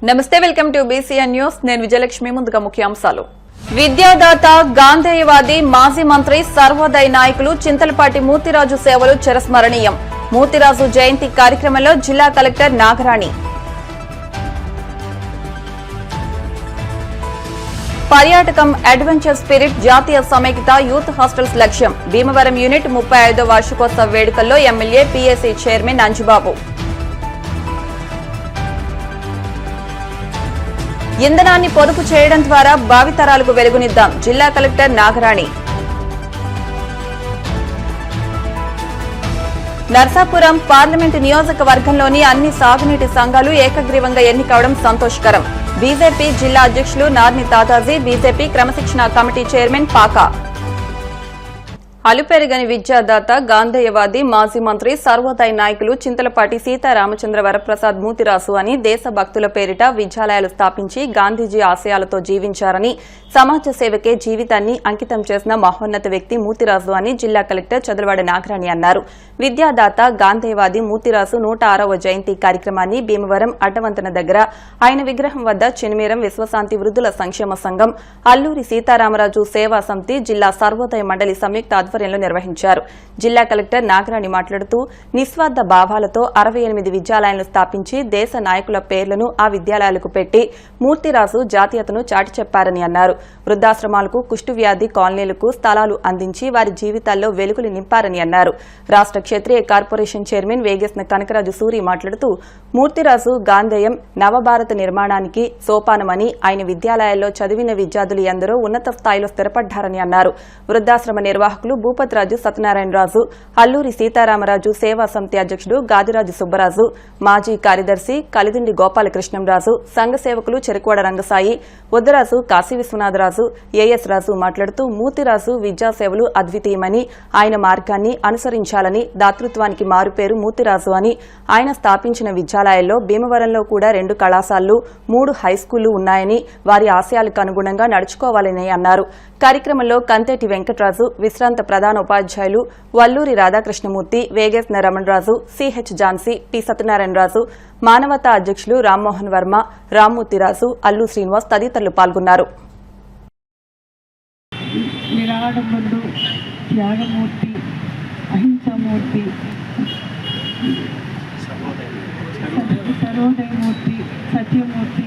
నమస్తే, welcome to BCN news. నేను విజయలక్ష్మి. ముందుగా ముఖ్యాంశాలు. విద్యాదాత, గాంధేయవాది, మాజీ మంత్రి, సర్వోదయ నాయకులు చింతలపాటి మూర్తిరాజు సేవలు చిరస్మరణీయం. మూర్తిరాజు జయంతి కార్యక్రమంలో జిల్లా కలెక్టర్ నాగరాణి. పర్యాటకం, అడ్వెంచర్ స్పిరిట్ జాతీయ సమైక్యత యూత్ హాస్టల్స్ లక్ష్యం. భీమవరం యూనిట్ 35వ వార్షికోత్సవ వేడుకల్లో ఎమ్మెల్యే పీఏసీ చైర్మన్ అంజుబాబు. ఇంధనాన్ని పొదుపు చేయడం ద్వారా భావితరాలకు వెలుగునిద్దాం. జిల్లా కలెక్టర్ నాగరాణి. నర్సాపురం పార్లమెంటు నియోజకవర్గంలోని అన్ని సాగునీటి సంఘాలు ఏకగ్రీవంగా ఎన్నికవడం సంతోషకరం. బీజేపీ జిల్లా అధ్యక్షులు నార్ని తాతాజీ, బీజేపీ క్రమశిక్షణ కమిటీ చైర్మన్ పాకా. అలుపెరగని విద్యాదాత, గాంధేయవాది, మాజీ మంత్రి, సర్వోదయ నాయకులు చింతలపాటి సీతారామచంద్ర వరప్రసాద్ మూర్తిరాజు అని దేశ భక్తుల పేరిట విద్యాలయాలు స్థాపించి గాంధీజీ ఆశయాలతో జీవించారని, సమాజ సేవకే జీవితాన్ని అంకితం చేసిన మహోన్నత వ్యక్తి మూర్తిరాజు అని జిల్లా కలెక్టర్ చదలవాడ నాగరాణి అన్నారు. విద్యాదాత, గాంధేయవాది మూర్తిరాజు 106వ జయంతి కార్యక్రమాన్ని భీమవరం అడ్డవంతన దగ్గర ఆయన విగ్రహం వద్ద చెనిమేరం విశ్వశాంతి వృద్ధుల సంక్షేమ సంఘం, అల్లూరి సీతారామరాజు సేవా సమితి, జిల్లా సర్వోదయ మండలి సంయుక్త ఆధ్వర్యంలో నిర్వహించారు. జిల్లా కలెక్టర్ నాగరాణి మాట్లాడుతూ నిస్వార్థ భావాలతో 68 విద్యాలయాలను స్థాపించి దేశ నాయకుల పేర్లను ఆ విద్యాలయాలకు పెట్టి మూర్తిరాజు జాతీయతను చాటి చెప్పారని అన్నారు. వృద్ధాశ్రమాలకు, కుష్టు వ్యాధి కాలనీలకు స్థలాలు అందించి వారి జీవితాల్లో వెలుగులు నింపారని అన్నారు. రాష్ట క్షత్రియ కార్పొరేషన్ చైర్మన్ వేగేశ్న కనకరాజు సూరి మాట్లాడుతూ మూర్తిరాజు గాంధేయం నవభారత నిర్మాణానికి సోపానమని, ఆయన విద్యాలయాల్లో చదివిన విద్యార్థులు ఎందరో ఉన్నత స్థాయిలో స్థిరపడ్డారని అన్నారు. వృద్ధాశ్రమ నిర్వాహకులు భూపతిరాజు సత్యనారాయణరాజు, అల్లూరి సీతారామరాజు సేవా సమితి అధ్యక్షుడు గాదిరాజు సుబ్బరాజు, మాజీ కార్యదర్శి కలిదిండి గోపాలకృష్ణంరాజు, సంఘ సేవకులు చెరుకువాడ రంగసాయి, ఉద్దరాజు కాశీ విశ్వనాథరాజు, ఏఎస్ రాజు మాట్లాడుతూ మూర్తిరాజు విద్యాసేవలు అద్వితీయమని, ఆయన మార్గాన్ని అనుసరించాలని, దాతృత్వానికి మారుపేరు మూర్తిరాజు అని, ఆయన స్థాపించిన విద్యాలయాల్లో భీమవరంలో కూడా 2 కళాశాలలు, 3 హైస్కూళ్లు ఉన్నాయని, వారి ఆశయాలకు అనుగుణంగా నడుచుకోవాలని అన్నారు. కార్యక్రమంలో కంతేటి వెంకటరాజు, విశ్రాంత ప్రధాన ఉపాధ్యాయులు వల్లూరి రాధాకృష్ణమూర్తి, వేగేశ్న రమణరాజు, సిహెచ్ ఝాన్సీ, పి సత్యనారాయణరాజు, మానవతా అధ్యక్షులు రామ్మోహన్ వర్మ, రామ్మూర్తిరాజు, అల్లు శ్రీనివాస్ తదితరులు పాల్గొన్నారు. నిరాడంబరుడు, త్యాగమూర్తి, అహింసామూర్తి, సర్వోదయమూర్తి, సత్యమూర్తి,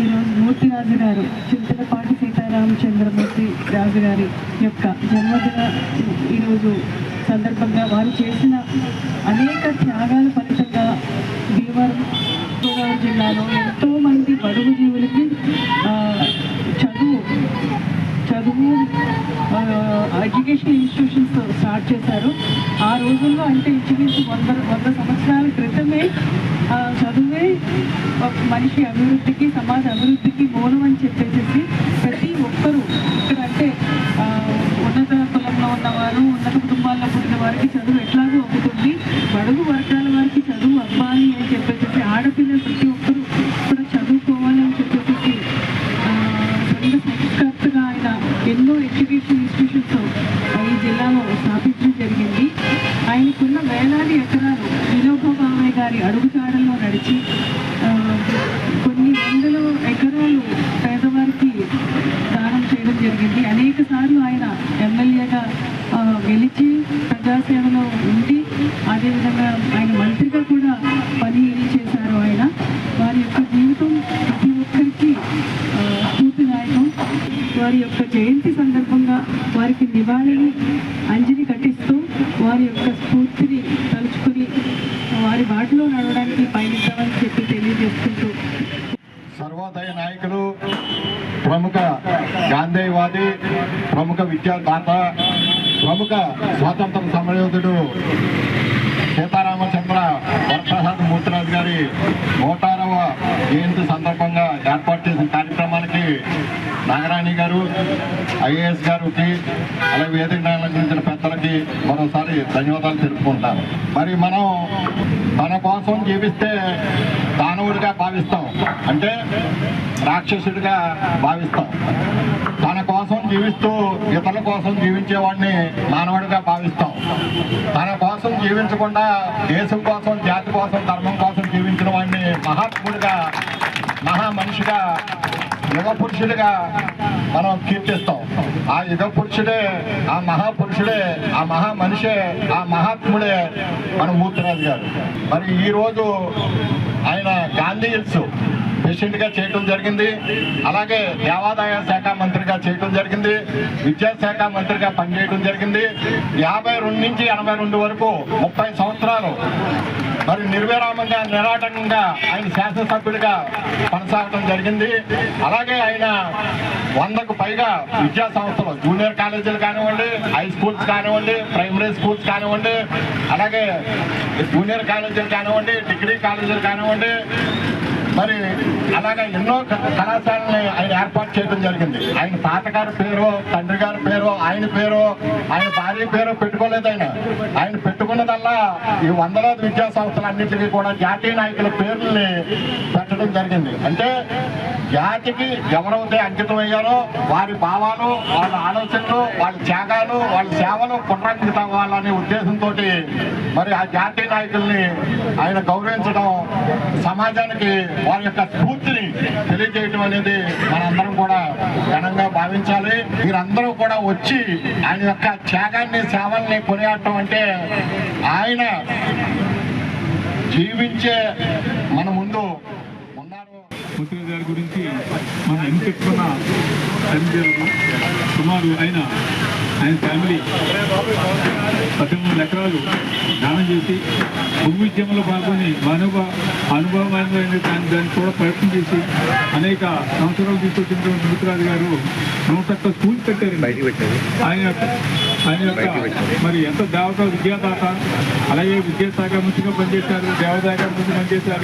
ఈరోజు మూర్తిరాజు గారు, చింతలపాటి సీతారామచంద్రమూర్తి రాజు గారి యొక్క జన్మదిన ఈరోజు సందర్భంగా వారు చేసిన అనేక త్యాగాల ఫలితంగా భీమవరం గోదావరి జిల్లాలో ఎంతోమంది బడుగు జీవులకి చదువు ఎడ్యుకేషన్ ఇన్స్టిట్యూషన్స్ స్టార్ట్ చేశారు. ఆ రోజుల్లో అంటే ఇంచుమించు 100 సంవత్సరాల క్రితమే చదువే మనిషి అభివృద్ధికి, సమాజ అభివృద్ధికి మూలం అని చెప్పేసి ప్రతి ఒక్కరూ ఇక్కడ అంటే ఉన్నత కులంలో ఉన్నవారు, ఉన్నత కుటుంబాల్లో పుట్టిన వారికి చదువు ఎట్లాగో అవుతుంది, బడుగు వర్గాల వారికి చదువు అవ్వాలి అని చెప్పేసి ఆడపిల్లలు ప్రతి ఒక్కరూ కూడా చదువుకోవాలి అని చెప్పేసి సంస్కర్తగా ఆయన ఎన్నో ఎడ్యుకేషన్ ఇన్స్టిట్యూషన్స్ ఈ జిల్లాలో స్థాపించడం జరిగింది. ఆయనకున్న వేలాది ఎకరాలు వినోబా భావే గారి అడుగుజాడల్లో నడిచి కొన్ని వందల ఎకరాలు పేదవారికి దానం చేయడం జరిగింది. అనేక సార్లు ఆయన ఎమ్మెల్యేగా గెలిచి ప్రజాసేవలో ఉండి, అదేవిధంగా ఆయన మంత్రిగా కూడా పని చేశారు. ఆయన వారి యొక్క జీవితం ప్రతి ఒక్కరికి స్ఫూర్తిదాయకం. వారి యొక్క జయంతి సందర్భంగా వారికి నివాళిని అంజలి ఘటిస్తూ వారి యొక్క స్ఫూర్తిని తలుచుకుని వారి బాటలో నడవడానికి పయనిద్దామని చెప్పి తెలియజేసుకుంటూ, సర్వోదయ నాయకులు, ప్రముఖ గాంధేయవాది, ప్రముఖ విద్యాదాత, ప్రముఖ స్వాతంత్ర సమరయోధుడు సీతారామచంద్ర వరప్రసాద్ మూర్తిరాజు గారి 106వ జయంతి సందర్భంగా ఏర్పాటు చేసిన కార్యక్రమానికి నాగరాణి గారు, ఐఏఎస్ గారికి, అలాగే వేదిక అలంకరించిన పెద్దలకి మరోసారి ధన్యవాదాలు తెలుపుకుంటాను. మరి మనం తన కోసం జీవిస్తే దానవుడిగా భావిస్తాం, అంటే రాక్షసుడిగా భావిస్తాం. తన కోసం జీవిస్తూ ఇతరుల కోసం జీవించేవాడిని మానవుడిగా భావిస్తాం. తన కోసం జీవించకుండా దేశం కోసం, జాతి కోసం, ధర్మం కోసం జీవించిన వాడిని మహాత్ముడిగా మహా మనిషిగా యుగ పురుషుడిగా మనం కీర్తిస్తాం. ఆ యుగ పురుషుడే, ఆ మహాపురుషుడే, ఆ మహా మనిషే, ఆ మహాత్ముడే మన మూర్తిరాజు గారు. మరి ఈరోజు ఆయన గాంధీ హిల్స్ ప్రెసిడెంట్ గా చేయడం జరిగింది. అలాగే దేవాదాయ శాఖ మంత్రిగా చేయడం జరిగింది. విద్యాశాఖ మంత్రిగా పనిచేయడం జరిగింది. 52 నుంచి 82 వరకు 30 సంవత్సరాలు మరి నిర్విరామంగా నిరాటంగా ఆయన శాసనసభ్యుడిగా కొనసాగడం జరిగింది. అలాగే ఆయన 100కు పైగా విద్యా సంస్థలు, జూనియర్ కాలేజీలు కానివ్వండి, హై స్కూల్స్ కానివ్వండి, ప్రైమరీ స్కూల్స్ కానివ్వండి, అలాగే జూనియర్ కాలేజీలు కానివ్వండి, డిగ్రీ కాలేజీలు కానివ్వండి, మరి అలాగే ఎన్నో కళాశాలని ఆయన ఏర్పాటు చేయడం జరిగింది. ఆయన తాతగారి పేరు, తండ్రి గారి పేరు, ఆయన పేరు, ఆయన భార్య పేరు పెట్టుకోలేదు. ఆయన పెట్టుకున్నదల్లా ఈ వందలాది విద్యా సంస్థలన్నింటికీ కూడా జాతీయ నాయకుల పేర్లని పెట్టడం జరిగింది. అంటే జాతికి ఎవరైతే అంకితం అయ్యారో వారి భావాలు, వాళ్ళ ఆలోచనలు, వాళ్ళ త్యాగాలు, వాళ్ళ సేవలు పునరంకితం అవ్వాలనే ఉద్దేశంతో మరి ఆ జాతీయ నాయకుల్ని ఆయన గౌరవించడం, సమాజానికి వారి యొక్క స్ఫూర్తిని తెలియజేయడం అనేది మనందరం కూడా ఘనంగా భావించాలి. మీరందరూ కూడా వచ్చి ఆయన యొక్క త్యాగాన్ని, సేవల్ని కొనియాడటం అంటే ఆయన జీవించే మన ముందు ఉన్నారు. మూర్తిరాజు గారి గురించి మనం ఎంత చెప్పుకున్న సుమారు ఆయన ఫ్యామిలీ 18 ఎకరాలు దానం చేసి భూమి ఉద్యమంలో పాల్గొని అనుభవమైన దాన్ని కూడా ప్రయత్నం చేసి అనేక సంవత్సరాలు తీసుకొచ్చినటువంటి మూర్తిరాజు గారు 101 స్కూల్ పెట్టారు. ఆయన యొక్క మరి ఎంత దేవత విద్యాదాత, అలాగే విద్యాశాఖ మంత్రిగా పనిచేశారు, దేవాదాయ మంత్రి పనిచేశారు,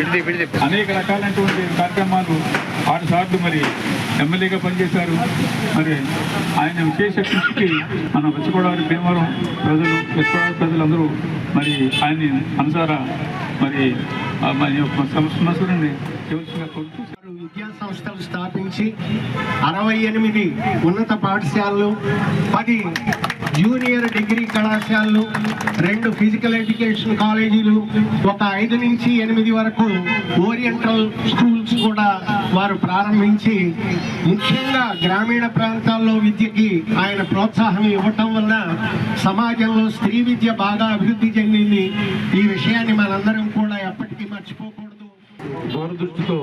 అనేక రకాలైనటువంటి కార్యక్రమాలు 6 సార్లు మరి ఎమ్మెల్యేగా పనిచేశారు. మరి ఆయన విశేష కృషికి మన వెచ్చగోదావరి భీమవరం ప్రజలు, వెచ్చగోదావరి ప్రజలందరూ మరి ఆయన్ని అనుసారా మరి మన యొక్క సంవత్సరాన్ని విద్యా సంస్థలు స్థాపించి 68 ఉన్నత పాఠశాలలు, 10 జూనియర్ డిగ్రీ కళాశాలలు, 2 ఫిజికల్ ఎడ్యుకేషన్ కాలేజీలు, ఒక 5 నుంచి 8 వరకు ఓరియంటల్ స్కూల్స్ కూడా వారు ప్రారంభించి ముఖ్యంగా గ్రామీణ ప్రాంతాల్లో విద్యకి ఆయన ప్రోత్సాహం ఇవ్వటం వల్ల సమాజంలో స్త్రీ విద్య బాగా అభివృద్ధి చెందింది. ఈ విషయాన్ని మనందరం కూడా ఎప్పటికీ మర్చిపోకూడదు. దూరదృష్టితో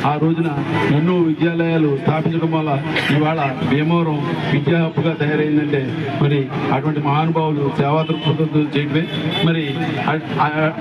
ఆ రోజున ఎన్నో విద్యాలయాలు స్థాపించడం వల్ల ఇవాళ భీమవరం విద్యా హబ్బుగా తయారైందంటే మరి అటువంటి మహానుభావులు సేవా దృక్పథంతో చేయడమే. మరి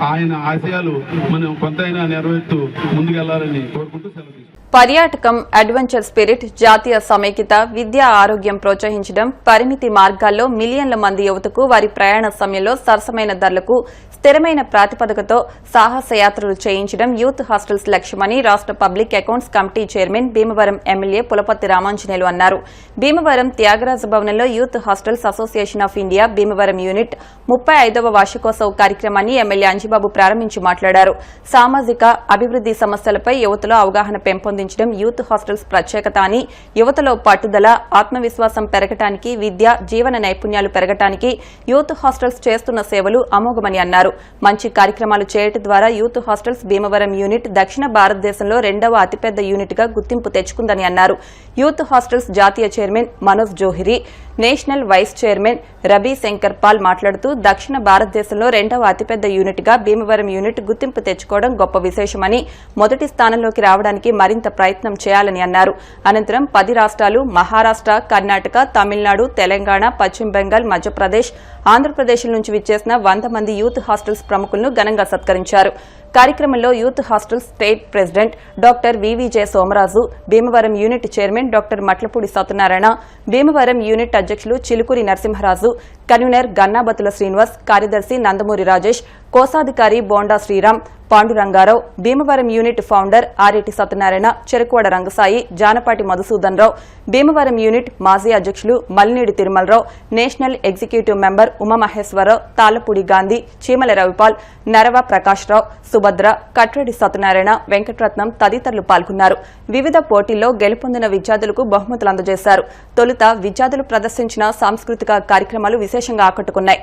ఆయన ఆశయాలు మనం కొంతైనా నెరవేరుతూ ముందుకెళ్లాలని కోరుకుంటూ సెలవు. పర్యాటకం, అడ్వెంచర్ స్పిరిట్, జాతీయ సమైక్యత, విద్యా ఆరోగ్యం ప్రోత్సహించడం, పరిమితి మార్గాల్లో మిలియన్ల మంది యువతకు వారి ప్రయాణ సమయంలో సరసమైన ధరలకు స్థిరమైన ప్రాతిపదికతో సాహసయాత్రలు చేయించడం యూత్ హాస్టల్స్ లక్ష్యమని రాష్ట public accounts committee chairman Bhimavaram MLA Pulaparthi Ramanjaneyulu అన్నారు. భీమవరం త్యాగరాజ భవనంలో youth hostels association of India Bhimavaram unit 35వ వార్షికోత్సవ కార్యక్రమాన్ని ఎమ్మెల్యే అంజిబాబు ప్రారంభించి మాట్లాడారు. సామాజిక అభివృద్ది సమస్యలపై యువతలో అవగాహన పెంపొందించడం యూత్ హాస్టల్స్ ప్రత్యేకత అని, యువతలో పట్టుదల, ఆత్మవిశ్వాసం పెరగటానికి, విద్య, జీవన నైపుణ్యాలు పెరగటానికి యూత్ హాస్టల్స్ చేస్తున్న సేవలు అమోఘమని అన్నారు. మంచి కార్యక్రమాలు చేయడం ద్వారా యూత్ హాస్టల్స్ భీమవరం యూనిట్ దక్షిణ భారతదేశంలో 2వ అతిపెద్ద యూనిట్ గా గుర్తింపు తెచ్చుకుందని అన్నారు. యూత్ హాస్టల్స్ జాతీయ chairman Manoj Johari, national vice chairman Rabi Shankar Pal మాట్లాడుతూ దక్షిణ భారతదేశంలో 2వ అతిపెద్ద యూనిట్ గా భీమవరం యూనిట్ గుర్తింపు తెచ్చుకోవడం గొప్ప విశేషమని, మొదటి స్థానంలోకి రావడానికి మరింత ప్రయత్నం చేయాలని అన్నారు. అనంతరం 10 రాష్ట్రాలు మహారాష్ట, కర్ణాటక, తమిళనాడు, తెలంగాణ, పశ్చిమ బెంగాల్, మధ్యప్రదేశ్, ఆంధ్రప్రదేశ్ నుంచి విచ్చేసిన 100 మంది యూత్ హాస్టల్స్ ప్రముఖులను ఘనంగా సత్కరించారు. కార్యక్రమంలో youth hostel state president doctor VVJ Somaraju, Bhimavaram unit chairman doctor Matlapudi Satyanarayana, Bhimavaram unit అధ్యక్షులు చిలుకూరి నరసింహరాజు, కన్వీనర్ గన్నాబతుల శ్రీనివాస్, కార్యదర్శి నందమూరి రాజేష్, కోశాధికారి Bonda Sriram, Pandurangarao, Bhimavaram unit founder Areti Satyanarayana, Cherukuvada Rangasai, Janapati Madhusudan Rao, Bhimavaram unit మాజీ అధ్యక్షులు Mallinedi Tirumalarao, national executive member Umamaheswararao, Tallapudi Gandhi, Cheemala Ravipal, Narava Prakash Rao, Subhadra, కట్రెడ్డి Satyanarayana, Venkataratnam తదితరులు పాల్గొన్నారు. వివిధ పోటీల్లో గెలుపొందిన విద్యార్థులకు బహుమతులు అందజేశారు. తొలుత విద్యార్థులు ప్రదర్శించిన సాంస్కృతిక కార్యక్రమాలు విశేషంగా ఆకట్టుకున్నాయి.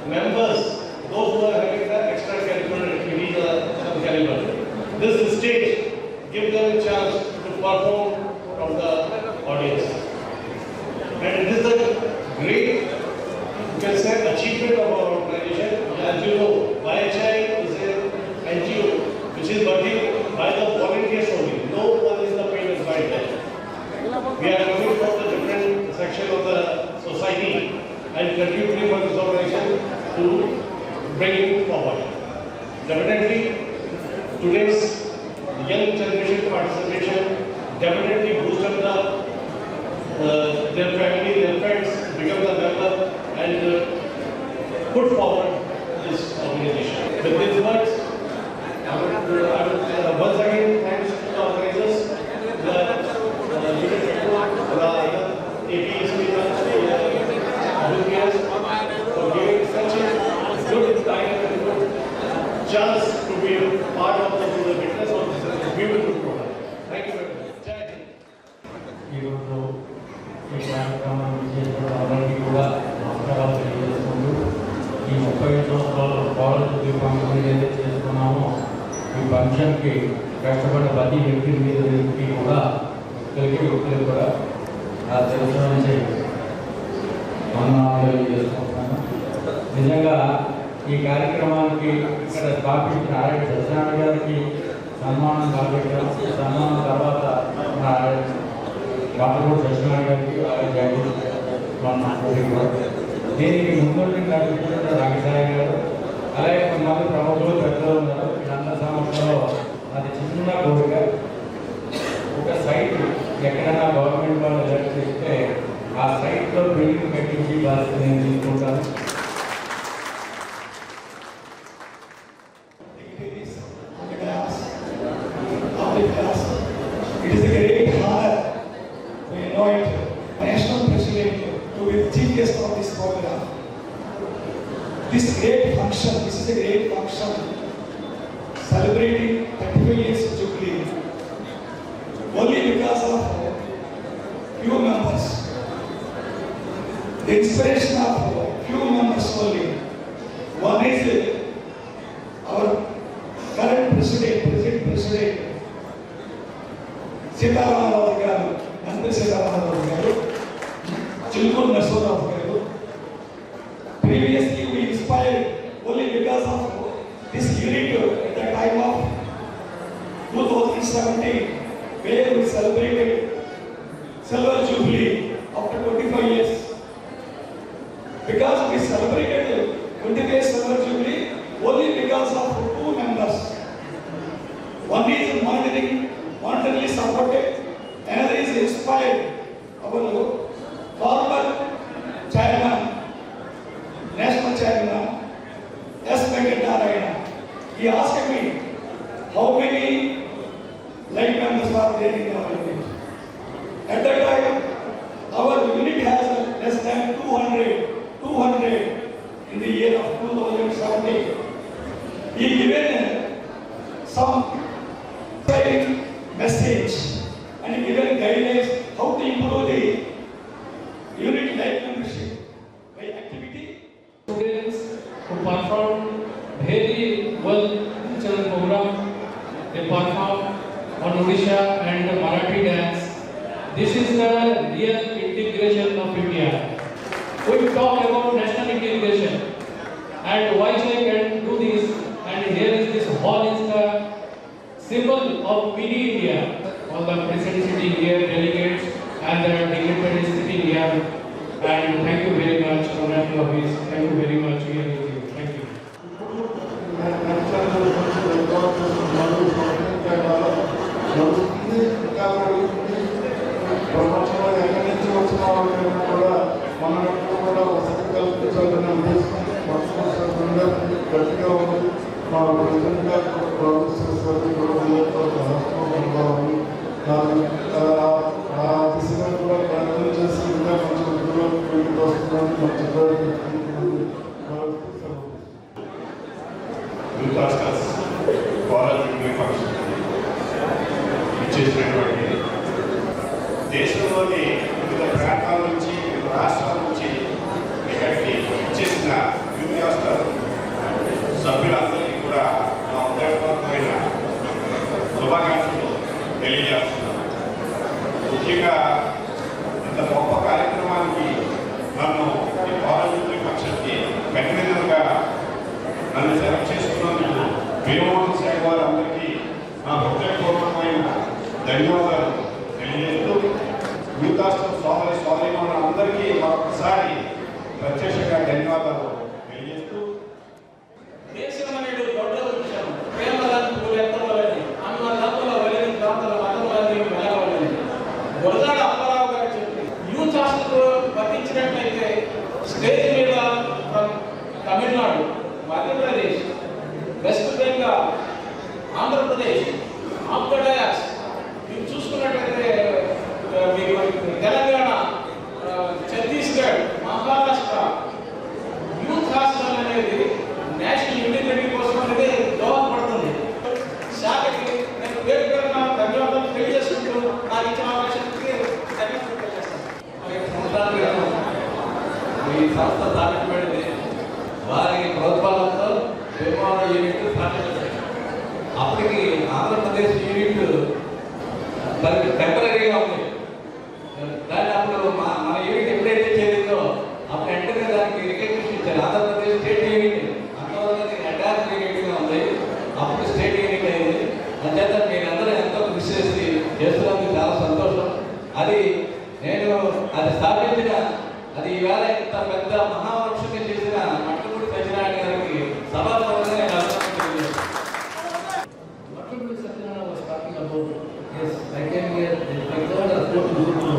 members, those who are having the extracurricular activities of the caliber. This stage gives them a chance to perform from the audience. And it is a great, you can say, achievement of our organization. As you know, YHI is an NGO which is working by the volunteers only. No one is the paid by them. We are coming from the different section of the society and contributing for this organization to bring it forward. Definitely, today's young generation participation definitely boost up their family, their friends, become the member and put forward this organization. With these words, I would once again thanks to the organizers, the APSP, for giving such a good time and good chance to be part of the witness of this beautiful program. Thank you very much. Jai Hind. ఈరోజు ఈ కార్యక్రమాన్ని చేసిన అందరికీ కూడా నమస్కారాలు తెలియజేసుకుంటూ ఈ 35 సంవత్సరాల కాలేజ్ దీపాన్ని ఏదైతే చేసుకున్నామో ఈ ఫంక్షన్కి కష్టపడిన ప్రతి వ్యక్తికి కూడా వ్యక్తులకు కూడా ఆ తెలుసు వందనాలు తెలియజేసుకుంటున్నాను. నిజంగా ఈ కార్యక్రమానికి ఇక్కడ స్థాపించిన ఆర్ఎడ్ సత్యనారాయణ గారికి సన్మానం కాబట్టాం. సన్మానం తర్వాత బాటగూడ సత్యనారాయణ గారికి దీనికి ముందు నడుపుతున్న రంగసాయి గారు, అలాగే కొంతమంది ప్రముఖులు పెద్దలు ఉన్నారు. వీళ్ళందరి సమక్షంలో అది చిన్న కోరిక, ఒక సైట్ ఎక్కడైనా గవర్నమెంట్ వాళ్ళు ఎలక్ట్ చేస్తే ఆ సైట్లో బిల్డింగ్ కట్టించి బాధ్యత నేను తీసుకుంటాను. It is a great honor to invite National President to be the chief guest of this program. This great function, this is a great function celebrating 35 years Jubilee only because of few members. The inspiration of few members only. One is our current president, Sitarama Rao గారు, మంత్రి సీతారామరావు గారు, చిలుకూరు నరసింహరావు గారు. Previously we inspired only because of this unit at the time of 2017 where we celebrated Silver Jubilee after 25 years. Because we celebrated 25th Silver Jubilee only because of two members. One is monetarily supported, another is inspired. Our former chairman, national chairman, S. Venkatnarayana, he asked me how many life members are there in our unit. At that time, our unit has less than 200 in the year of 2017. He given some message and given guidelines how to improve the unit life membership by activity. Students who performed very well in children program, they performed on Odisha and Marathi dance. This is the real integration of India. We talk about national integration and why I can do this, and here is this hall is the symbol of mini India. All the president sitting here, delegates and the dignitaries sitting here. And thank you very much, Honorable Office. Thank you very much. Here with you. Thank you. దేశంలోని వివిధ ప్రాంతాల నుంచి రాష్ట్రాల నుంచి ఇక్కడికి వచ్చేసిన youth hostel సభ్యులందరికీ కూడా మా హృదయపూర్వకమైన శుభాకాంక్షలు తెలియజేస్తున్నాను. ముఖ్యంగా ఇంత గొప్ప కార్యక్రమానికి నన్ను ఈ పారాలింపిక్ ఫంక్షన్కి కన్వీనర్గా నన్ను సెలెక్ట్ చేసుకున్నందుకు వేమోహన్ శాఖ వారందరికీ నా హృదయపూర్వకమైన ధన్యవాదాలు తెలియజేస్తూ యూత్ హాస్టల్ సోదరీమణులందరికీ మరొకసారి ప్రత్యక్షంగా ధన్యవాదాలు తెలియజేస్తూ దేశం అనేది దొడ్డ విషయం ప్రేమలను ఎత్తవలని అన్నదాతల వలని ప్రాంతాల మతవాన్ని వెళ్ళవలని గురజాడ అప్పారావు గారు చెప్పి యూత్ హాస్టల్ వర్తించినట్లయితే స్టేజ్ మీద ఫ్రమ్ తమిళనాడు, మధ్యప్రదేశ్, వెస్ట్ బెంగాల్, ఆంధ్రప్రదేశ్, ఆంధ్రప్రదేశ్ మీరు చూసుకున్నట్లయితే తెలంగాణ, ఛత్తీస్గఢ్, మహారాష్ట్ర యూత్ హాస్టల్ అనేది నేషనల్ యూనిటీ కోసం అనేది దోహదపడుతుంది. శాఖకి నేను పేరు పేరున ధన్యవాదాలు తెలియజేసుకుంటూ నాకు ఇచ్చిన అవకాశానికి ధన్యవాదాలు తెలియజేస్తాను. ఈ సంస్థ స్థాపించబడింది వారి ప్రోత్సాహంతో నిర్మాణ యూనిట్ స్థాపించారు. అప్పటికి ఆంధ్రప్రదేశ్ యూనిట్ దానికి టెంపరీగా ఉంది. దాన్ని అప్పుడు మన యూనిట్ ఎప్పుడైతే చేరిందో అప్పుడు వెంటనే దానికి రికగ్నిషన్ ఇచ్చారు. ఆంధ్రప్రదేశ్ స్టేట్ యూనిట్ అంతవరకు అటాచ్ యూనిట్గా ఉంది. అప్పుడు స్టేట్ యూనిట్ అయింది. అంచేత మీరందరూ ఎంతో కృషి చేసి చేస్తున్నందుకు చాలా సంతోషం. అది నేను అది స్థాపించిన అది ఈవేళ ఇంత పెద్ద మహావృక్షంగా చేసిన మట్టుపూడి సత్యనారాయణ గారికి సభాపరంగా నేను అభినందనలు తెలియజేస్తాను. మట్టుపూడి Satyanarayana was talking about, yes, I came here, my third or fourth group to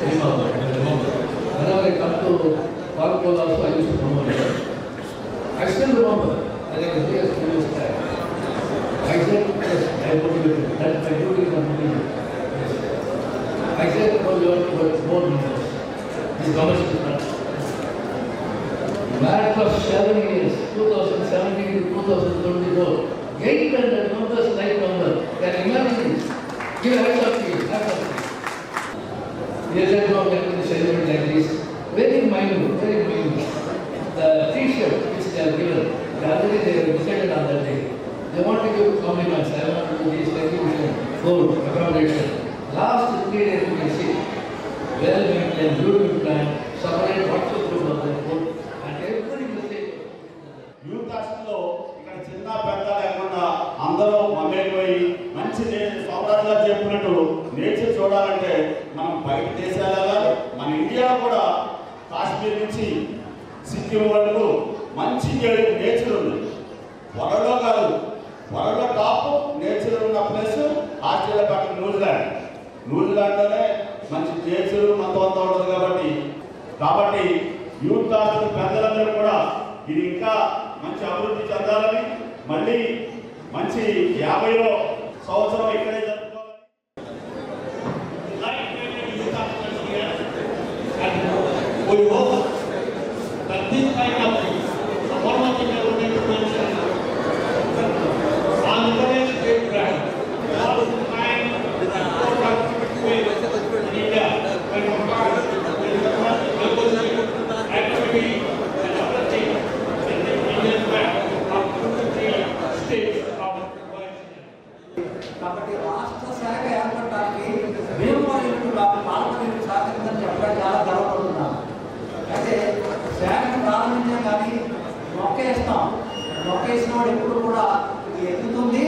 remember. Whenever I come to Palpol also, I used to promote it. I still remember, as I was here a few years back, I said, yes, I motivated, that my duty is motivated. I said, oh, you have to work more than this. This commercial is not. Married for 7 years, 2017 to 2024, 800 members, like number. Can you imagine this? Give a hands up to you, hands up to you. Yes, I know when we celebrate like this, very minute, very minute. The t-shirt which they are given, already they have decided on that day. They want to give compliments, I want to do this, recognition, food, accommodation. Last 3 days you can see, well maintained, beautiful plan, separate WhatsApp group of the food, and everybody will say. Youth హాస్టల్లో ఇక్కడ చిన్న పెద్ద లేకుండా అందరూ మమేకమై మంచి సోమరాజు గారు చెప్పినట్టు నేచర్ చూడాలంటే మనం బయట దేశాలు వెళ్ళాలి. మన ఇండియాలో కూడా కాశ్మీర్ నుంచి సిక్కిం వరకు మంచి నేచర్ ఉంది. వరల్డ్లో కాదు, వరల్డ్లో టాప్ నేచర్ ఉన్న ప్లేస్ ఆస్ట్రేలియా పక్కన న్యూజిలాండ్లోనే మంచి నేచర్ మొత్తం అంతా ఉంటుంది. కాబట్టి యూత్ హాస్టల్ పెద్దలందరూ కూడా ఇది ఇంకా మంచి అభివృద్ధి చెందాలని, మళ్ళీ మంచి 50వ సంవత్సరం ఇక్కడే జరుపుకోవాలని. We hope that this kind of formative development on the very state brand all the time product with India when compared with the activity and other things in the Indian brand of 23 states of the కాబట్టి రాష్ట్ర శాఖ ఏర్పడడానికి మేము parliament సహకరిందని చెప్పడం చాలా గర్వపడుతున్నాం. అయితే శాఖను ప్రారంభించాం కానీ మొక్కేస్తాం. మొక్కేసిన వాడు ఎప్పుడు కూడా ఎత్తుతుంది,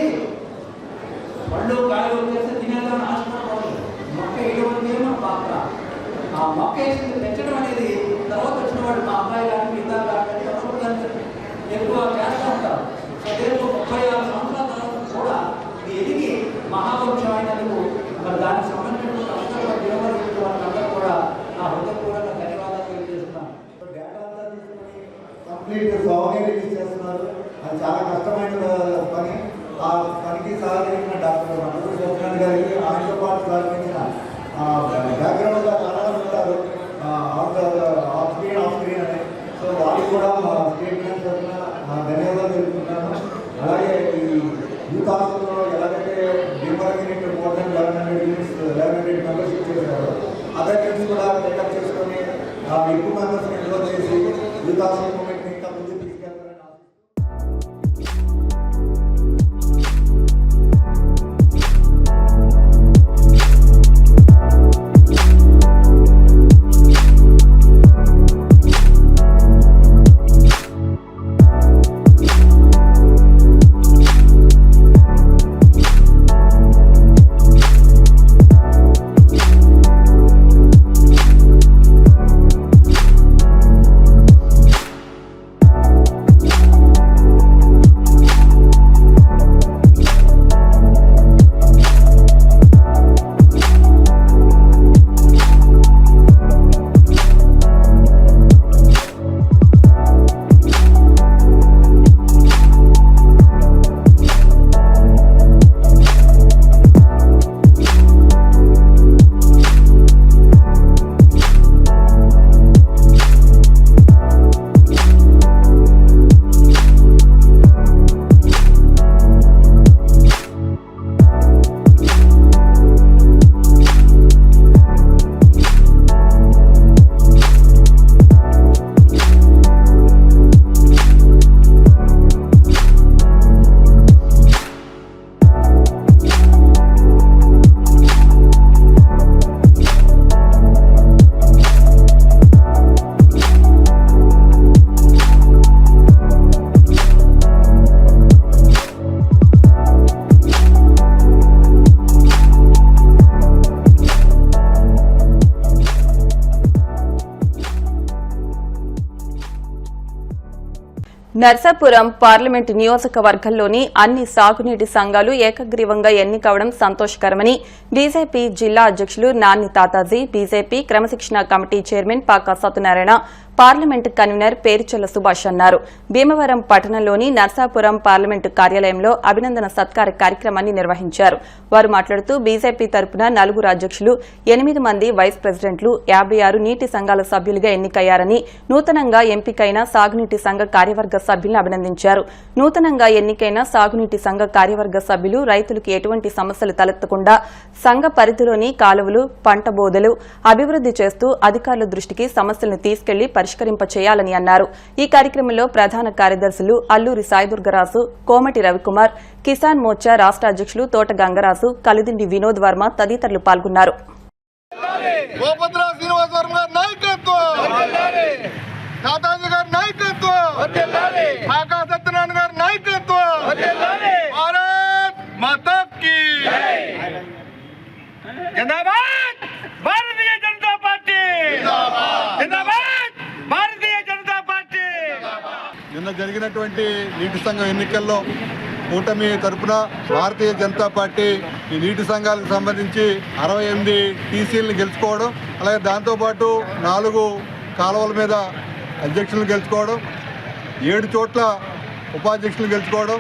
పళ్ళు కాయలు వచ్చేస్తే తినేదాన్ని ఆశపడకూడదు. మొక్క వేయడం మన పాత్ర. ఆ మొక్క వేసింది పెంచడం అనేది తర్వాత వచ్చిన వాడు మా అబ్బాయి కానీ మిగతా కానీ ఎవరు దాన్ని ఎక్కువ చేస్తూ ఉంటారు. రేపు 36 సంవత్సరాల తర్వాత కూడా ఇది ఎదిగి మహావృక్షం అయినందుకు మరి దానికి సంబంధించిన వాళ్ళందరూ కూడా నా హృదయపూర్వక ధన్యవాదాలు తెలియజేస్తున్నాను. డేటా అంతా తీసుకొని కంప్లీట్ సౌకర్యం చేస్తున్నారు. అది చాలా కష్టమైన పని. ఆ పనికి సహకరించిన డాక్టర్ మట్టపూడి సత్యనారాయణ గారికి, ఆయనతో పాటు సహకరించిన బ్యాక్గ్రౌండ్గా చాలా మంది ఉంటారు ఆఫ్ స్క్రీన్ అని. సో వాళ్ళకి కూడా మా స్టేట్ బ్యాంక్ తరఫున ధన్యవాదాలు తెలుపుతున్నాను. అలాగే ఈ యూత్ హాస్టల్లో ఎలాగైతే డిమార్క్ యూనిట్ మోర్ దెన్ 1100 మెంబర్షిప్ చేశారు, అదర్ టీమ్స్ కూడా టేకప్ చేసుకొని ఎక్కువ మెంబర్స్ని ఎన్రోల్ చేసి యూత్ హాస్టల్ మూమెంట్ని ఇంకా ముందుకు తీసుకెళ్ళాలి. నర్సాపురం పార్లమెంటు నియోజకవర్గంలోని అన్ని సాగునీటి సంఘాలు ఏకగ్రీవంగా ఎన్నికవడం సంతోషకరమని బీజేపీ జిల్లా అధ్యక్షులు నాని తాతాజీ, బీజేపీ క్రమశిక్షణ committee chairman pak Satyanarayana, parliament convener పేరుచెల్ల Subhash అన్నారు. భీమవరం పట్టణంలోని నర్సాపురం పార్లమెంటు కార్యాలయంలో అభినందన సత్కార కార్యక్రమాన్ని నిర్వహించారు. వారు మాట్లాడుతూ బీజేపీ తరపున 4 అధ్యక్షులు, 8 మంది వైస్ ప్రెసిడెంట్లు, 56 నీటి సంఘాల సభ్యులుగా ఎన్నికయ్యారని, నూతనంగా ఎంపికైన సాగునీటి సంఘ కార్యవర్గ సభ్యులను అభినందించారు. నూతనంగా ఎన్నికైన సాగునీటి సంఘ కార్యవర్గ సభ్యులు రైతులకు ఎటువంటి సమస్యలు తలెత్తకుండా సంఘ పరిధిలోని కాలువలు, పంట బోదెలు అభివృద్ది చేస్తూ అధికారుల దృష్టికి సమస్యలను తీసుకెళ్లి పరిష్కరింపచేయాలని అన్నారు. ఈ కార్యక్రమంలో ప్రధాన కార్యదర్శులు అల్లూరి సాయిదుర్గరాజు, కోమటి రవికుమార్, కిసాన్ మోర్చా రాష్ట్ర అధ్యక్షులు తోట గంగరాజు, కలిదిండి వినోద్ వర్మ తదితరులు పాల్గొన్నారు. నిన్న జరిగినటువంటి నీటి సంఘం ఎన్నికల్లో కూటమి తరపున భారతీయ జనతా పార్టీ ఈ నీటి సంఘాలకు సంబంధించి 68 టీసీలను గెలుచుకోవడం, అలాగే దాంతోపాటు 4 కాలువల మీద అధ్యక్షులను గెలుచుకోవడం, 7 చోట్ల ఉపాధ్యక్షులు గెలుచుకోవడం,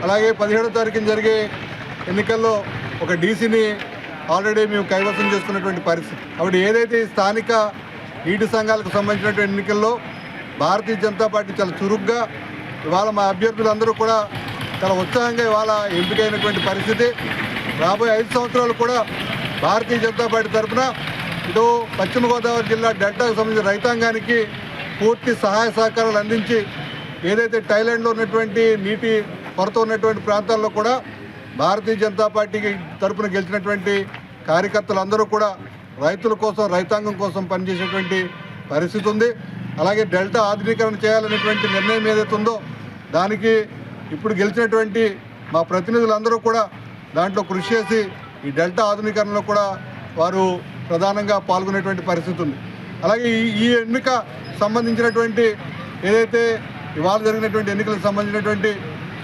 అలాగే 17వ తారీఖున జరిగే ఎన్నికల్లో ఒక డీసీని ఆల్రెడీ మేము కైవసం చేసుకున్నటువంటి పరిస్థితి. కాబట్టి ఏదైతే స్థానిక నీటి సంఘాలకు సంబంధించినటువంటి ఎన్నికల్లో భారతీయ జనతా పార్టీ చాలా చురుగ్గా ఇవాళ మా అభ్యర్థులందరూ కూడా చాలా ఉత్సాహంగా ఇవాళ ఎంపికైనటువంటి పరిస్థితి. రాబోయే 5 సంవత్సరాలు కూడా భారతీయ జనతా పార్టీ తరఫున ఇటు పశ్చిమ గోదావరి జిల్లా డెల్టాకు సంబంధించిన రైతాంగానికి పూర్తి సహాయ సహకారాలు అందించి ఏదైతే థాయిలాండ్లో ఉన్నటువంటి నీటి కొరత ఉన్నటువంటి ప్రాంతాల్లో కూడా భారతీయ జనతా పార్టీకి తరఫున గెలిచినటువంటి కార్యకర్తలందరూ కూడా రైతుల కోసం, రైతాంగం కోసం పనిచేసేటువంటి పరిస్థితి ఉంది. అలాగే డెల్టా ఆధునీకరణ చేయాలనేటువంటి నిర్ణయం ఏదైతే ఉందో దానికి ఇప్పుడు గెలిచినటువంటి మా ప్రతినిధులందరూ కూడా దాంట్లో కృషి చేసి ఈ డెల్టా ఆధునీకరణలో కూడా వారు ప్రధానంగా పాల్గొనేటువంటి పరిస్థితి ఉంది. అలాగే ఈ ఎన్నిక సంబంధించినటువంటి ఏదైతే ఇవాళ జరిగినటువంటి ఎన్నికలకు సంబంధించినటువంటి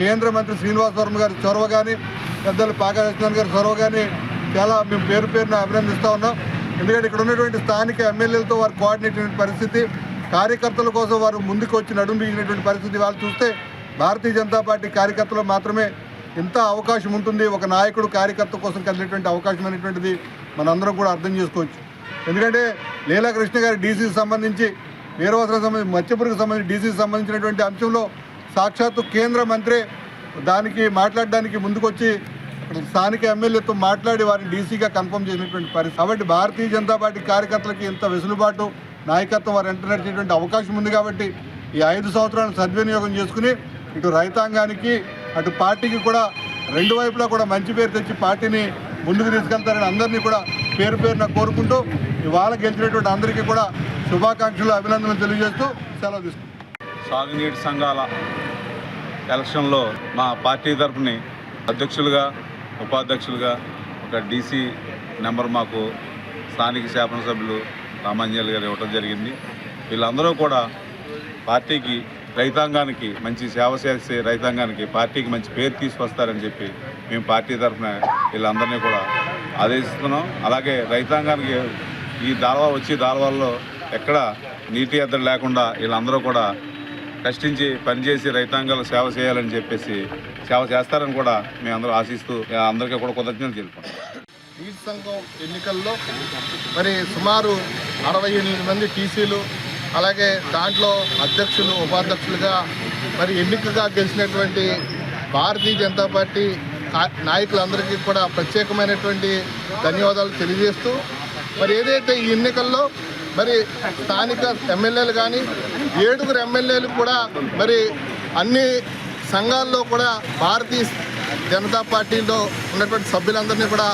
కేంద్ర మంత్రి శ్రీనివాస్ వర్మ గారి చొరవ కానీ, పెద్దలు పాకా సత్యనారాయణ గారి చొరవ కానీ చాలా మేము పేరున అభినందిస్తూ ఉన్నాం. ఎందుకంటే ఇక్కడ ఉన్నటువంటి స్థానిక ఎమ్మెల్యేలతో వారు కోఆర్డినేట్ అయిన పరిస్థితి, కార్యకర్తల కోసం వారు ముందుకు వచ్చి నడుము బిగినటువంటి పరిస్థితి వాళ్ళు చూస్తే భారతీయ జనతా పార్టీ కార్యకర్తలు మాత్రమే ఇంత అవకాశం ఉంటుంది. ఒక నాయకుడు కార్యకర్త కోసం కలిగినటువంటి అవకాశం అనేటువంటిది మనందరం కూడా అర్థం చేసుకోవచ్చు. ఎందుకంటే లీలా కృష్ణ గారి డీసీకి సంబంధించి, వీరవసరం సంబంధించి, మత్స్యపురికి సంబంధించి డీసీకి సంబంధించినటువంటి అంశంలో సాక్షాత్తు కేంద్ర మంత్రి దానికి మాట్లాడడానికి ముందుకొచ్చి స్థానిక ఎమ్మెల్యేతో మాట్లాడి వారిని డీసీగా కన్ఫర్మ్ చేసినటువంటి పరిస్థితి. కాబట్టి భారతీయ జనతా పార్టీ కార్యకర్తలకి ఇంత వెసులుబాటు, నాయకత్వం వారు ఎంటర్ నడిచేటువంటి అవకాశం ఉంది. కాబట్టి ఈ 5 సంవత్సరాలను సద్వినియోగం చేసుకుని ఇటు రైతాంగానికి అటు పార్టీకి కూడా 2 వైపులా కూడా మంచి పేరు తెచ్చి పార్టీని ముందుకు తీసుకెళ్తారని అందరినీ కూడా పేరున కోరుకుంటూ ఇవాళ గెలిచినటువంటి అందరికీ కూడా శుభాకాంక్షలు, అభినందనలు తెలియజేస్తూ సెలవు తీసుకుంటాం. సాగునీటి సంఘాల ఎలక్షన్లో మా పార్టీ తరఫుని అధ్యక్షులుగా, ఉపాధ్యక్షులుగా ఒక డీసీ నెంబర్ మాకు స్థానిక శాసనసభ్యులు రామాంజలి గారు ఇవ్వడం జరిగింది. వీళ్ళందరూ కూడా పార్టీకి, రైతాంగానికి మంచి సేవ చేసే రైతాంగానికి, పార్టీకి మంచి పేరు తీసుకొస్తారని చెప్పి మేము పార్టీ తరఫున వీళ్ళందరినీ కూడా ఆదేశిస్తున్నాం. అలాగే రైతాంగానికి ఈ దాల్వాల్లో ఎక్కడ నీటి ఎద్దడి లేకుండా వీళ్ళందరూ కూడా కష్టించి పనిచేసి రైతాంగాలు సేవ చేయాలని చెప్పేసి సేవ చేస్తారని కూడా మేము అందరూ ఆశిస్తూ అందరికీ కూడా కృతజ్ఞతలు తెలుపుకుంటాం. నీటి సంఘం ఎన్నికల్లో మరి సుమారు 68 మంది టీసీలు, అలాగే దాంట్లో అధ్యక్షులు, ఉపాధ్యక్షులుగా మరి ఎన్నికగా గెలిచినటువంటి భారతీయ జనతా పార్టీ నాయకులందరికీ కూడా ప్రత్యేకమైనటువంటి ధన్యవాదాలు తెలియజేస్తూ మరి ఏదైతే ఈ ఎన్నికల్లో మరి స్థానిక ఎమ్మెల్యేలు కానీ 7 ఎమ్మెల్యేలు కూడా మరి అన్ని సంఘాల్లో కూడా భారతీయ జనతా పార్టీలో ఉన్నటువంటి సభ్యులందరినీ కూడా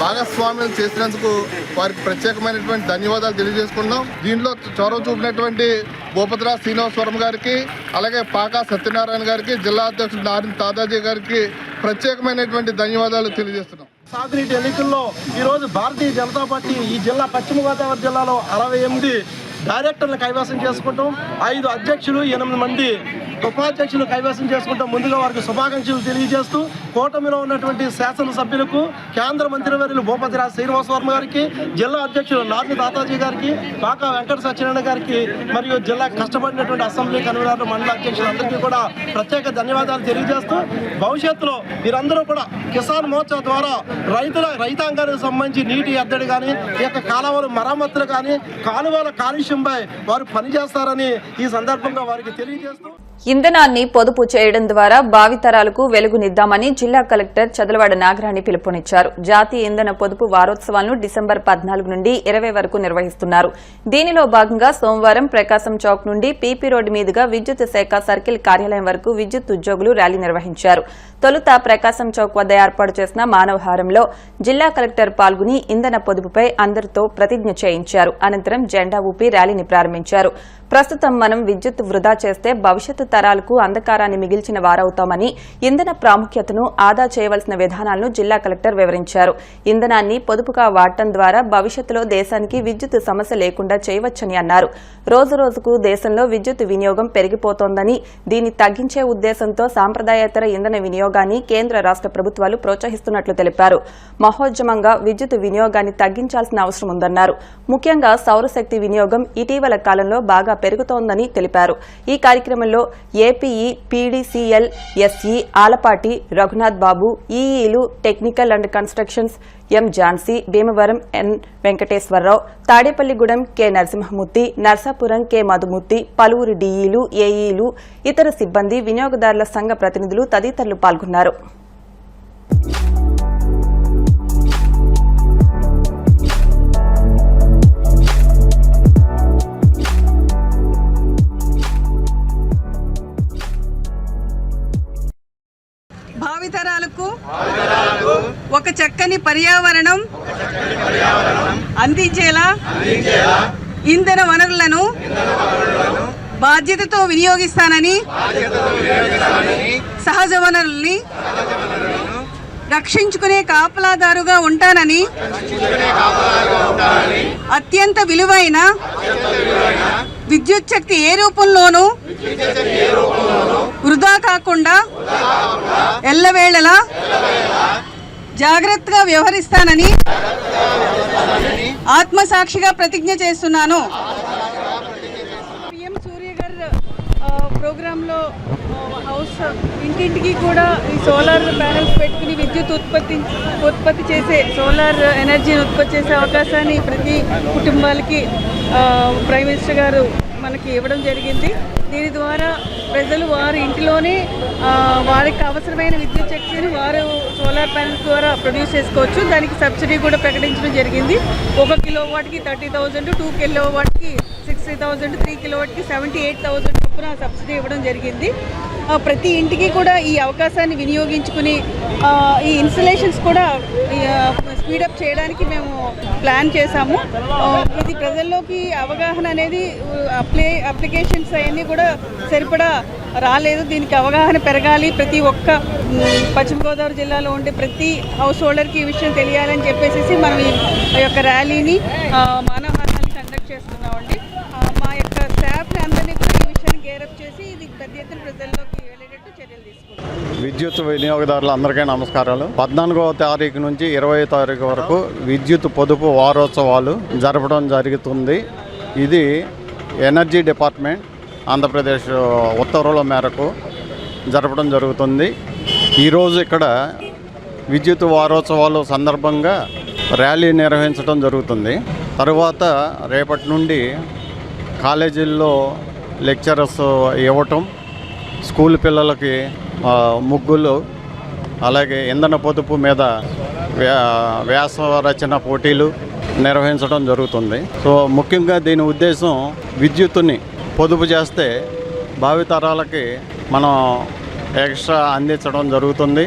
భాగస్వామ్యం చేసినందుకు వారికి ప్రత్యేకమైనటువంటి ధన్యవాదాలు తెలియజేసుకున్నాం. దీనిలో చొరవ చూపినటువంటి భూపతిరాజు శ్రీనివాస్ వర్మ గారికి, అలాగే పాకా సత్యనారాయణ గారికి, జిల్లా అధ్యక్షుడు నారాయణ తాదాజీ గారికి ప్రత్యేకమైనటువంటి ధన్యవాదాలు తెలియజేస్తున్నాం. సాగునీటి ఎన్నికల్లో ఈరోజు భారతీయ జనతా పార్టీ ఈ జిల్లా పశ్చిమ గోదావరి జిల్లాలో 68 డైరెక్టర్లు కైవసం చేసుకుంటాం. 5 అధ్యక్షులు, 8 మంది ఉపాధ్యక్షులు కైవసం చేసుకుంటూ ముందుగా వారికి శుభాకాంక్షలు తెలియజేస్తూ కూటమిలో ఉన్నటువంటి శాసనసభ్యులకు, కేంద్ర మంత్రివర్యులు భూపతిరాజు శ్రీనివాసవర్మ గారికి, జిల్లా అధ్యక్షులు నార్ని తాతాజీ గారికి, పాకా వెంకట సత్యనారాయణ గారికి మరియు జిల్లా కష్టపడినటువంటి అసెంబ్లీ కన్వీనర్లు, మండల అధ్యక్షులందరికీ కూడా ప్రత్యేక ధన్యవాదాలు తెలియజేస్తూ భవిష్యత్తులో వీరందరూ కూడా కిసాన్ మోర్చా ద్వారా రైతాంగానికి సంబంధించి నీటి ఎద్దడి కానీ, ఈ యొక్క కాలువల మరమ్మతులు కానీ, కాలువల కాలుష్యంపై వారు పనిచేస్తారని ఈ సందర్భంగా వారికి తెలియజేస్తూ ఇంధనాన్ని పొదుపు చేయడం ద్వారా భావితరాలకు వెలుగునిద్దామని జిల్లా కలెక్టర్ చదలవాడ నాగరాణి పిలుపునిచ్చారు. జాతీయ ఇంధన పొదుపు వారోత్సవాలను డిసెంబర్ 14 నుండి 20 వరకు నిర్వహిస్తున్నారు. దీనిలో భాగంగా సోమవారం ప్రకాశం చౌక్ నుండి పీపీ రోడ్డు మీదుగా విద్యుత్ శాఖ సర్కిల్ కార్యాలయం వరకు విద్యుత్ ఉద్యోగులు ర్యాలీ నిర్వహించారు. తొలుత ప్రకాశం చౌక్ వద్ద ఏర్పాటు చేసిన మానవహారంలో జిల్లా కలెక్టర్ పాల్గొని ఇంధన పొదుపుపై అందరితో ప్రతిజ్ఞ చేయించారు. అనంతరం జెండా ఊపి ర్యాలీని ప్రారంభించారు. ప్రస్తుతం మనం విద్యుత్ వృధా చేస్తే భవిష్యత్తు తరాలకు అంధకారాన్ని మిగిల్చిన వారవుతామని, ఇంధన ప్రాముఖ్యతను ఆదా చేయవలసిన విధానాలను జిల్లా కలెక్టర్ వివరించారు. ఇంధనాన్ని పొదుపుగా వాడటం ద్వారా భవిష్యత్తులో దేశానికి విద్యుత్ సమస్య లేకుండా చేయవచ్చని అన్నారు. రోజురోజుకు దేశంలో విద్యుత్ వినియోగం పెరిగిపోతోందని, దీన్ని తగ్గించే ఉద్దేశంతో సాంప్రదాయేతర ఇంధన వినియోగాన్ని కేంద్ర రాష్ట ప్రభుత్వాలు ప్రోత్సహిస్తున్నట్లు తెలిపారు. మహోద్యమంగా విద్యుత్ వినియోగాన్ని తగ్గించాల్సిన అవసరం ఉందన్నారు. ముఖ్యంగా సౌరశక్తి వినియోగం ఇటీవల కాలంలో బాగా పెరుగుతోందని తెలిపారు. ఈ కార్యక్రమంలో APEPDCL, SE Alapati Raghunath Babu, ఈఈలు, technical and constructions M Jhansi, Bhimavaram N Venkateswararao, Tadepalligudem K Narasimhamurthy, Narsapuram K Madhumurthy, పలువురు డీఈలు, ఏఈలు, ఇతర సిబ్బంది, వినియోగదారుల సంఘ ప్రతినిధులు తదితరులు పాల్గొన్నారు. భావితరాలకు ఒక చక్కని పర్యావరణం అందించేలా ఇంధన వనరులను బాధ్యతతో వినియోగిస్తానని, సహజ వనరుల్ని రక్షించుకునే కాపలాదారుగా ఉంటానని, అత్యంత విలువైన విద్యుత్ శక్తి ఏ రూపంలోనూ వృధా కాకుండా ఎల్లవేళలా జాగ్రత్తగా వ్యవహరిస్తానని ఆత్మసాక్షిగా ప్రతిజ్ఞ చేస్తున్నాను. పిఎం సూర్య గారు ప్రోగ్రాంలో హౌస్ ఇంటింటికి కూడా ఈ సోలార్ ప్యానెల్స్ పెట్టుకుని విద్యుత్ ఉత్పత్తి చేసే, సోలార్ ఎనర్జీని ఉత్పత్తి చేసే అవకాశాన్ని ప్రతి కుటుంబాలకి ప్రైమ్ మినిస్టర్ గారు మనకి ఇవ్వడం జరిగింది. దీని ద్వారా ప్రజలు వారి ఇంటిలోనే వారికి అవసరమైన విద్యుత్ శక్తిని వారు సోలార్ ప్యానెల్స్ ద్వారా ప్రొడ్యూస్ చేసుకోవచ్చు. దానికి సబ్సిడీ కూడా ప్రకటించడం జరిగింది. 1 కిలోవాట్కి 30,000, 2 కిలోవాట్కి 60,000, 3 కిలోవాట్కి 78,000 చొప్పున సబ్సిడీ ఇవ్వడం జరిగింది. ప్రతి ఇంటికి కూడా ఈ అవకాశాన్ని వినియోగించుకుని ఈ ఇన్స్టలేషన్స్ కూడా స్పీడప్ చేయడానికి మేము ప్లాన్ చేశాము. ఇది ప్రజల్లోకి అవగాహన అనేది అప్లికేషన్స్ అవన్నీ కూడా సరిపడా రాలేదు. దీనికి అవగాహన పెరగాలి. ప్రతి ఒక్క పశ్చిమ గోదావరి జిల్లాలో ఉండే ప్రతి హౌస్ హోల్డర్కి ఈ విషయం తెలియాలని చెప్పేసి మనం ఈ యొక్క ర్యాలీని మానవహారాన్ని కండక్ట్ చేస్తున్నామండి. మా యొక్క స్టాఫ్ని అందరినీ కూడా ఈ విషయాన్ని గేరప్ చేసి ఇది పెద్ద ఎత్తున ప్రజల్లోకి వెళ్ళేటట్టు చర్యలు తీసుకుంటాం. విద్యుత్ వినియోగదారులు అందరికీ నమస్కారాలు. 14వ తారీఖు నుంచి 20వ తారీఖు వరకు విద్యుత్ పొదుపు వారోత్సవాలు జరపడం జరుగుతుంది. ఇది ఎనర్జీ డిపార్ట్మెంట్ ఆంధ్రప్రదేశ్ ఉత్తర్వుల మేరకు జరపడం జరుగుతుంది. ఈరోజు ఇక్కడ విద్యుత్ వారోత్సవాలు సందర్భంగా ర్యాలీ నిర్వహించడం జరుగుతుంది. తరువాత రేపటి నుండి కాలేజీల్లో లెక్చరర్స్ ఇవ్వటం, స్కూల్ పిల్లలకి ముగ్గులు, అలాగే ఇంధన పొదుపు మీద వ్యాస రచన పోటీలు నిర్వహించడం జరుగుతుంది. సో ముఖ్యంగా దీని ఉద్దేశం విద్యుత్తుని పొదుపు చేస్తే భావితరాలకి మనం ఎక్స్ట్రా అందించడం జరుగుతుంది.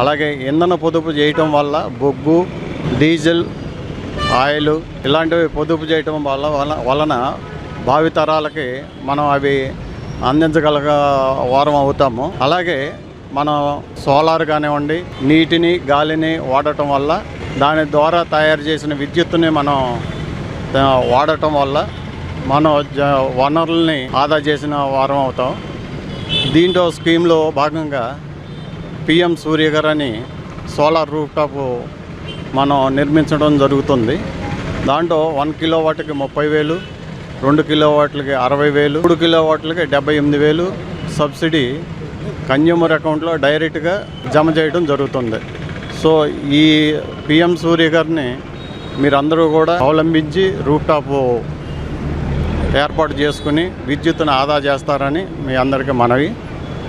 అలాగే ఇంధన పొదుపు చేయటం వల్ల బొగ్గు, డీజిల్, ఆయిల్ ఇలాంటివి పొదుపు చేయటం వలన భావితరాలకి మనం అవి అందించగల వారం అవుతాము. అలాగే మనం సోలార్ కానివ్వండి, నీటిని గాలిని వాడటం వల్ల, దాని ద్వారా తయారు చేసిన విద్యుత్తుని మనం వాడటం వల్ల మనం వనరుల్ని ఆదా చేసిన వారం అవుతాం. దీంట్లో స్కీమ్లో భాగంగా పిఎం సూర్యగర్ అని సోలార్ రూఫ్ టాప్ మనం నిర్మించడం జరుగుతుంది. దాంట్లో 1 కిలోవాట్కి 30,000, 2 కిలోవాట్లకి 60,000, 3 కిలోవాట్లకి 78,000 సబ్సిడీ కన్జ్యూమర్ అకౌంట్లో డైరెక్ట్గా జమ చేయడం జరుగుతుంది. సో ఈ పిఎం సూర్యగర్ని మీరందరూ కూడా అవలంబించి రూఫ్ టాప్ ఏర్పాటు చేసుకుని విద్యుత్తును ఆదా చేస్తారని మీ అందరికీ మనవి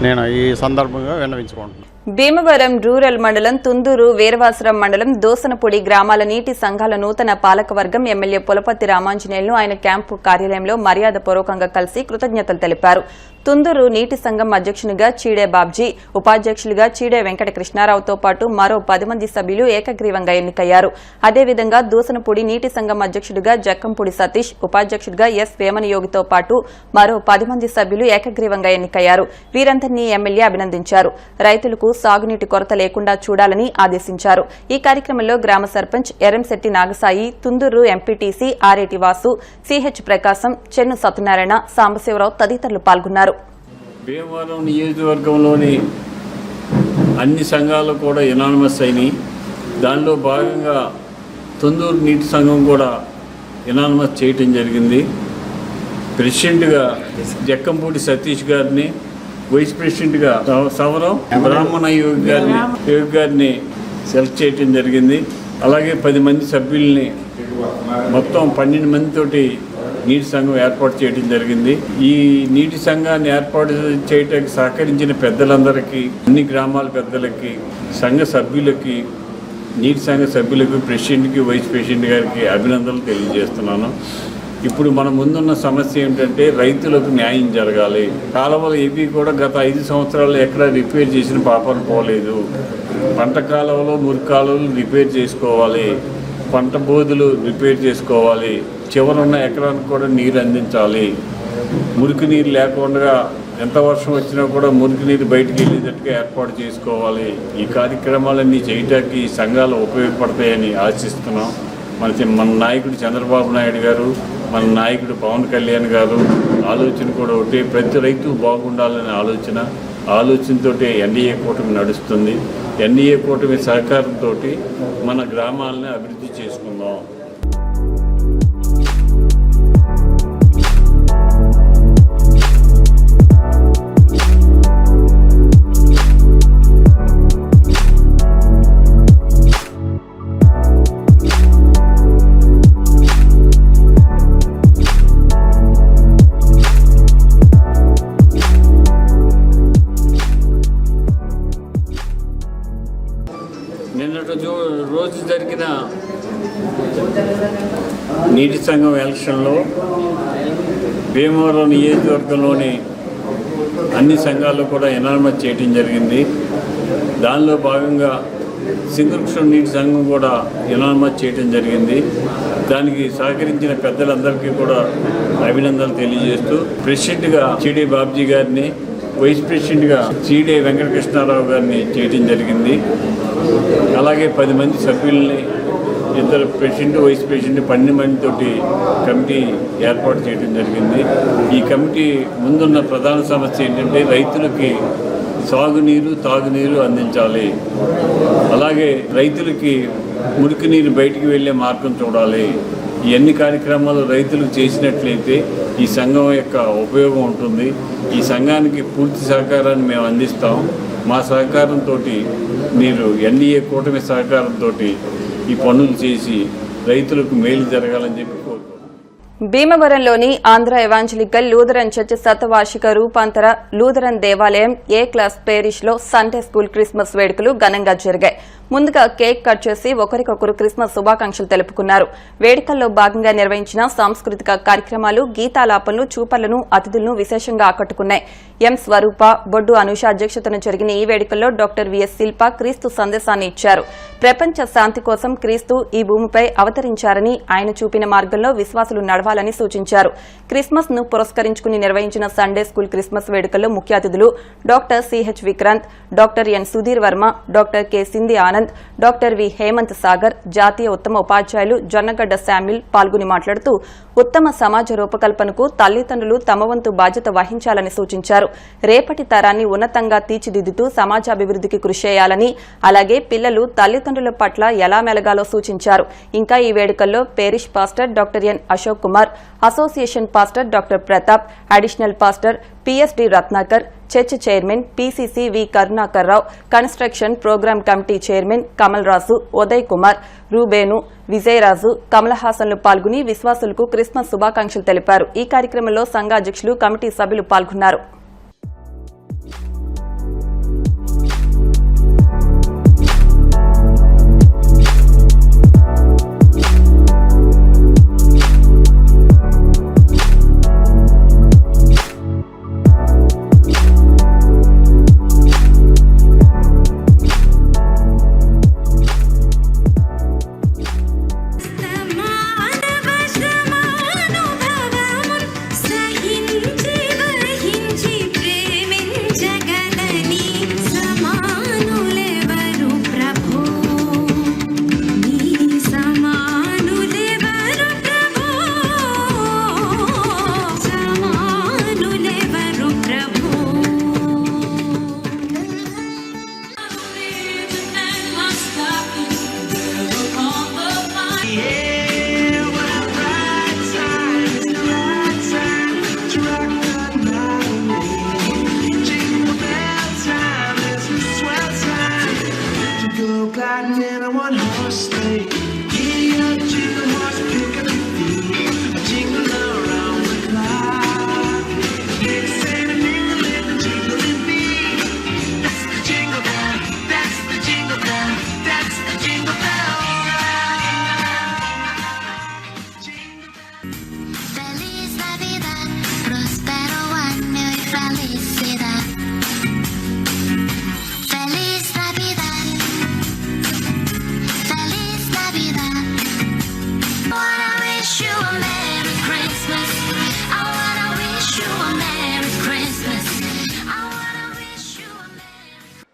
నేను ఈ సందర్భంగా విన్నవించుకుంటున్నాను. భీమవరం రూరల్ మండలం తుందూరు, వీరవాసరం మండలం దోసనపూడి గ్రామాల నీటి సంఘాల నూతన పాలకవర్గం ఎమ్మెల్యే పులపర్తి రామాంజనేయులను ఆయన క్యాంపు కార్యాలయంలో మర్యాదపూర్వకంగా కలిసి కృతజ్ఞతలు తెలిపారు. తుందూరు నీటి సంఘం అధ్యక్షునిగా చీడే బాబ్జీ, ఉపాధ్యక్షులుగా చీడే వెంకట కృష్ణారావుతో పాటు మరో 10 మంది సభ్యులు ఏకగ్రీవంగా ఎన్నికయ్యారు. అదేవిధంగా దోసనపూడి నీటి సంఘం అధ్యక్షుడిగా జక్కంపూడి సతీష్, ఉపాధ్యక్షుడిగా ఎస్ వేమనయోగితో పాటు మరో 10 మంది సభ్యులు ఏకగ్రీవంగా ఎన్నికయ్యారు. వీరందరినీ ఎమ్మెల్యే అభినందించారు. రైతులకు సాగునీటి కొరత లేకుండా చూడాలని ఆదేశించారు. ఈ కార్యక్రమంలో గ్రామ సర్పంచ్ ఎరంశెట్టి నాగసాయి, తుందూరు ఎంపీటీసీ ఆరేటి వాసు, సిహెచ్ ప్రకాశం, చెన్ను సత్యనారాయణ, సాంబశివరావు తదితరులు పాల్గొన్నారు. భీమవరం నియోజకవర్గంలోని అన్ని సంఘాలు కూడా యునానిమస్ అయినాయి. దానిలో భాగంగా తుందూరు నీటి సంఘం కూడా యునానిమస్ చేయటం జరిగింది. ప్రెసిడెంట్గా జక్కంపూడి సతీష్ గారిని, వైస్ ప్రెసిడెంట్గా సవరం బ్రాహ్మణ యోగి గారిని సెలెక్ట్ చేయటం జరిగింది. అలాగే 10 మంది సభ్యుల్ని మొత్తం 12 మందితోటి నీటి సంఘం ఏర్పాటు చేయడం జరిగింది. ఈ నీటి సంఘాన్ని ఏర్పాటు చేయడానికి సహకరించిన పెద్దలందరికీ, అన్ని గ్రామాల పెద్దలకి, సంఘ సభ్యులకి, నీటి సంఘ సభ్యులకు, ప్రెసిడెంట్కి, వైస్ ప్రెసిడెంట్ గారికి అభినందనలు తెలియజేస్తున్నాను. ఇప్పుడు మన ముందున్న సమస్య ఏంటంటే రైతులకు న్యాయం జరగాలి. కాలువలు ఏవి కూడా గత 5 సంవత్సరాలు ఎక్కడ రిపేర్ చేసిన పాపాలు పోలేదు. పంట కాలువలు, మురికి కాలువలు రిపేర్ చేసుకోవాలి, పంట బోధులు రిపేర్ చేసుకోవాలి, చివరున్న ఎకరానికి కూడా నీరు అందించాలి. మురికి నీరు లేకుండా ఎంత వర్షం వచ్చినా కూడా మురికి నీరు బయటికి వెళ్ళేటట్టుగా ఏర్పాటు చేసుకోవాలి. ఈ కార్యక్రమాలన్నీ చేయటానికి ఈ సంఘాలు ఉపయోగపడతాయని ఆశిస్తున్నాం. మన నాయకుడు చంద్రబాబు నాయుడు గారు, మన నాయకుడు పవన్ కళ్యాణ్ గారు ఆలోచన కూడా ఒకటి, ప్రతి రైతు బాగుండాలనే ఆలోచనతో ఎన్డీఏ కూటమి నడుస్తుంది. ఎన్డీఏ కూటమి సహకారంతో మన గ్రామాలని అభివృద్ధి చేసుకుందాం. రోజు జరిగిన నీటి సంఘం ఎలక్షన్లో భీమవరం నియోజకవర్గంలోని అన్ని సంఘాలు కూడా ఎనామస్ చేయడం జరిగింది. దానిలో భాగంగా సింగరుక్షం నీటి సంఘం కూడా ఎనామస్ చేయడం జరిగింది. దానికి సహకరించిన పెద్దలందరికీ కూడా అభినందనలు తెలియజేస్తూ ప్రెసిడెంట్గా చీడే బాబ్జీ గారిని, వైస్ ప్రెసిడెంట్గా చీడే వెంకట కృష్ణారావు గారిని చేయడం జరిగింది. అలాగే 10 మంది సభ్యుల్ని, 2 ప్రెసిడెంట్, వైస్ ప్రెసిడెంట్, 12 మందితోటి కమిటీ ఏర్పాటు చేయడం జరిగింది. ఈ కమిటీ ముందున్న ప్రధాన సమస్య ఏంటంటే రైతులకి సాగునీరు, తాగునీరు అందించాలి. అలాగే రైతులకి మురికి నీరు బయటికి వెళ్ళే మార్గం చూడాలి. ఈ అన్ని కార్యక్రమాలు రైతులకు చేసినట్లయితే ఈ సంఘం యొక్క ఉపయోగం ఉంటుంది. ఈ సంఘానికి పూర్తి సహకారాన్ని మేము అందిస్తాం. మా సహకారంతో మీరు ఎన్డీఏ కూటమి సహకారంతో ఈ పనులు చేసి రైతులకు మేలు జరగాలని చెప్పి కోరుకుంటున్నాం. భీమవరంలోని ఆంధ్ర ఎవాంజలికల్ లూథరన్ చర్చ్ శతవార్షిక రూపాంతర లూథరన్ దేవాలయం ఏ క్లాస్ పేరిష్ లో సండే స్కూల్ క్రిస్మస్ వేడుకలు ఘనంగా జరిగాయి. ముందుగా కేక్ కట్ చేసి ఒకరికొకరు క్రిస్మస్ శుభాకాంక్షలు తెలుపుకున్నారు. వేడుకల్లో భాగంగా నిర్వహించిన సాంస్కృతిక కార్యక్రమాలు, గీతాలాపనలు, చూపర్లను, అతిథులను విశేషంగా ఆకట్టుకున్నాయి. ఎం స్వరూప, బొడ్డు అనూష అధ్యక్షతన జరిగిన ఈ వేడుకల్లో డాక్టర్ విఎస్ శిల్ప క్రీస్తు సందేశాన్ని ఇచ్చారు. ప్రపంచ శాంతి కోసం క్రీస్తు ఈ భూమిపై అవతరించారని, ఆయన చూపిన మార్గంలో విశ్వాసులు నడవాలని సూచించారు. క్రిస్మస్ ను పురస్కరించుకుని నిర్వహించిన సండే స్కూల్ క్రిస్మస్ వేడుకల్లో ముఖ్య అతిథులు doctor C H Vikrant, doctor N Sudheer Varma, doctor K Sindhi Anand, doctor V Hemanth Sagar, జాతీయ ఉత్తమ ఉపాధ్యాయులు జొన్నగడ్డ శామ్యుల్ పాల్గొని మాట్లాడుతూ ఉత్తమ సమాజ రూపకల్పనకు తల్లిదండ్రులు తమ వంతు బాధ్యత వహించాలని సూచించారు. రేపటి తరాన్ని ఉన్నతంగా తీర్చిదిద్దుతూ సమాజాభివృద్ధికి కృషి చేయాలని, అలాగే పిల్లలు తల్లిదండ్రుల పట్ల ఎలా మెలగాలో సూచించారు. ఇంకా ఈ వేడుకల్లో parish pastor doctor N Ashok Kumar, association pastor doctor Pratap, additional pastor PSD Ratnakar, church chairman PCC V Karunakar Rao, construction programme committee chairman Kamal Raju, Uday Kumar, Reuben, Vijayaraju, Kamal హాసన్లు పాల్గొని విశ్వాసులకు క్రిస్మస్ శుభాకాంక్షలు తెలిపారు. ఈ కార్యక్రమంలో సంఘాధ్యక్షులు, కమిటీ సభ్యులు పాల్గొన్నారు.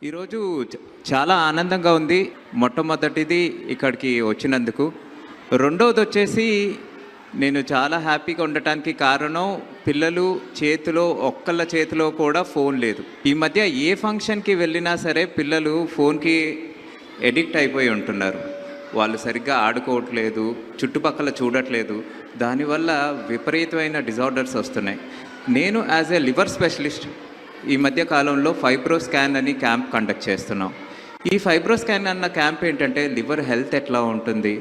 ఈరోజు చాలా ఆనందంగా ఉంది. మొట్టమొదటిది ఇక్కడికి వచ్చినందుకు. రెండవది వచ్చేసి నేను చాలా హ్యాపీగా ఉండటానికి కారణం పిల్లలు చేతిలో ఒక్కళ్ళ చేతిలో కూడా ఫోన్ లేదు. ఈ మధ్య ఏ ఫంక్షన్కి వెళ్ళినా సరే పిల్లలు ఫోన్కి ఎడిక్ట్ అయిపోయి ఉంటున్నారు. వాళ్ళు సరిగ్గా ఆడుకోవట్లేదు, చుట్టుపక్కల చూడట్లేదు. దానివల్ల విపరీతమైన డిజార్డర్స్ వస్తున్నాయి. నేను యాజ్ ఏ లివర్ స్పెషలిస్ట్ ఈ మధ్య కాలంలో ఫైబ్రో స్కాన్ అని క్యాంప్ కండక్ట్ చేస్తున్నాం. ఈ ఫైబ్రో స్కాన్ అన్న క్యాంప్ ఏంటంటే లివర్ హెల్త్ ఎట్లా ఉంటుంది,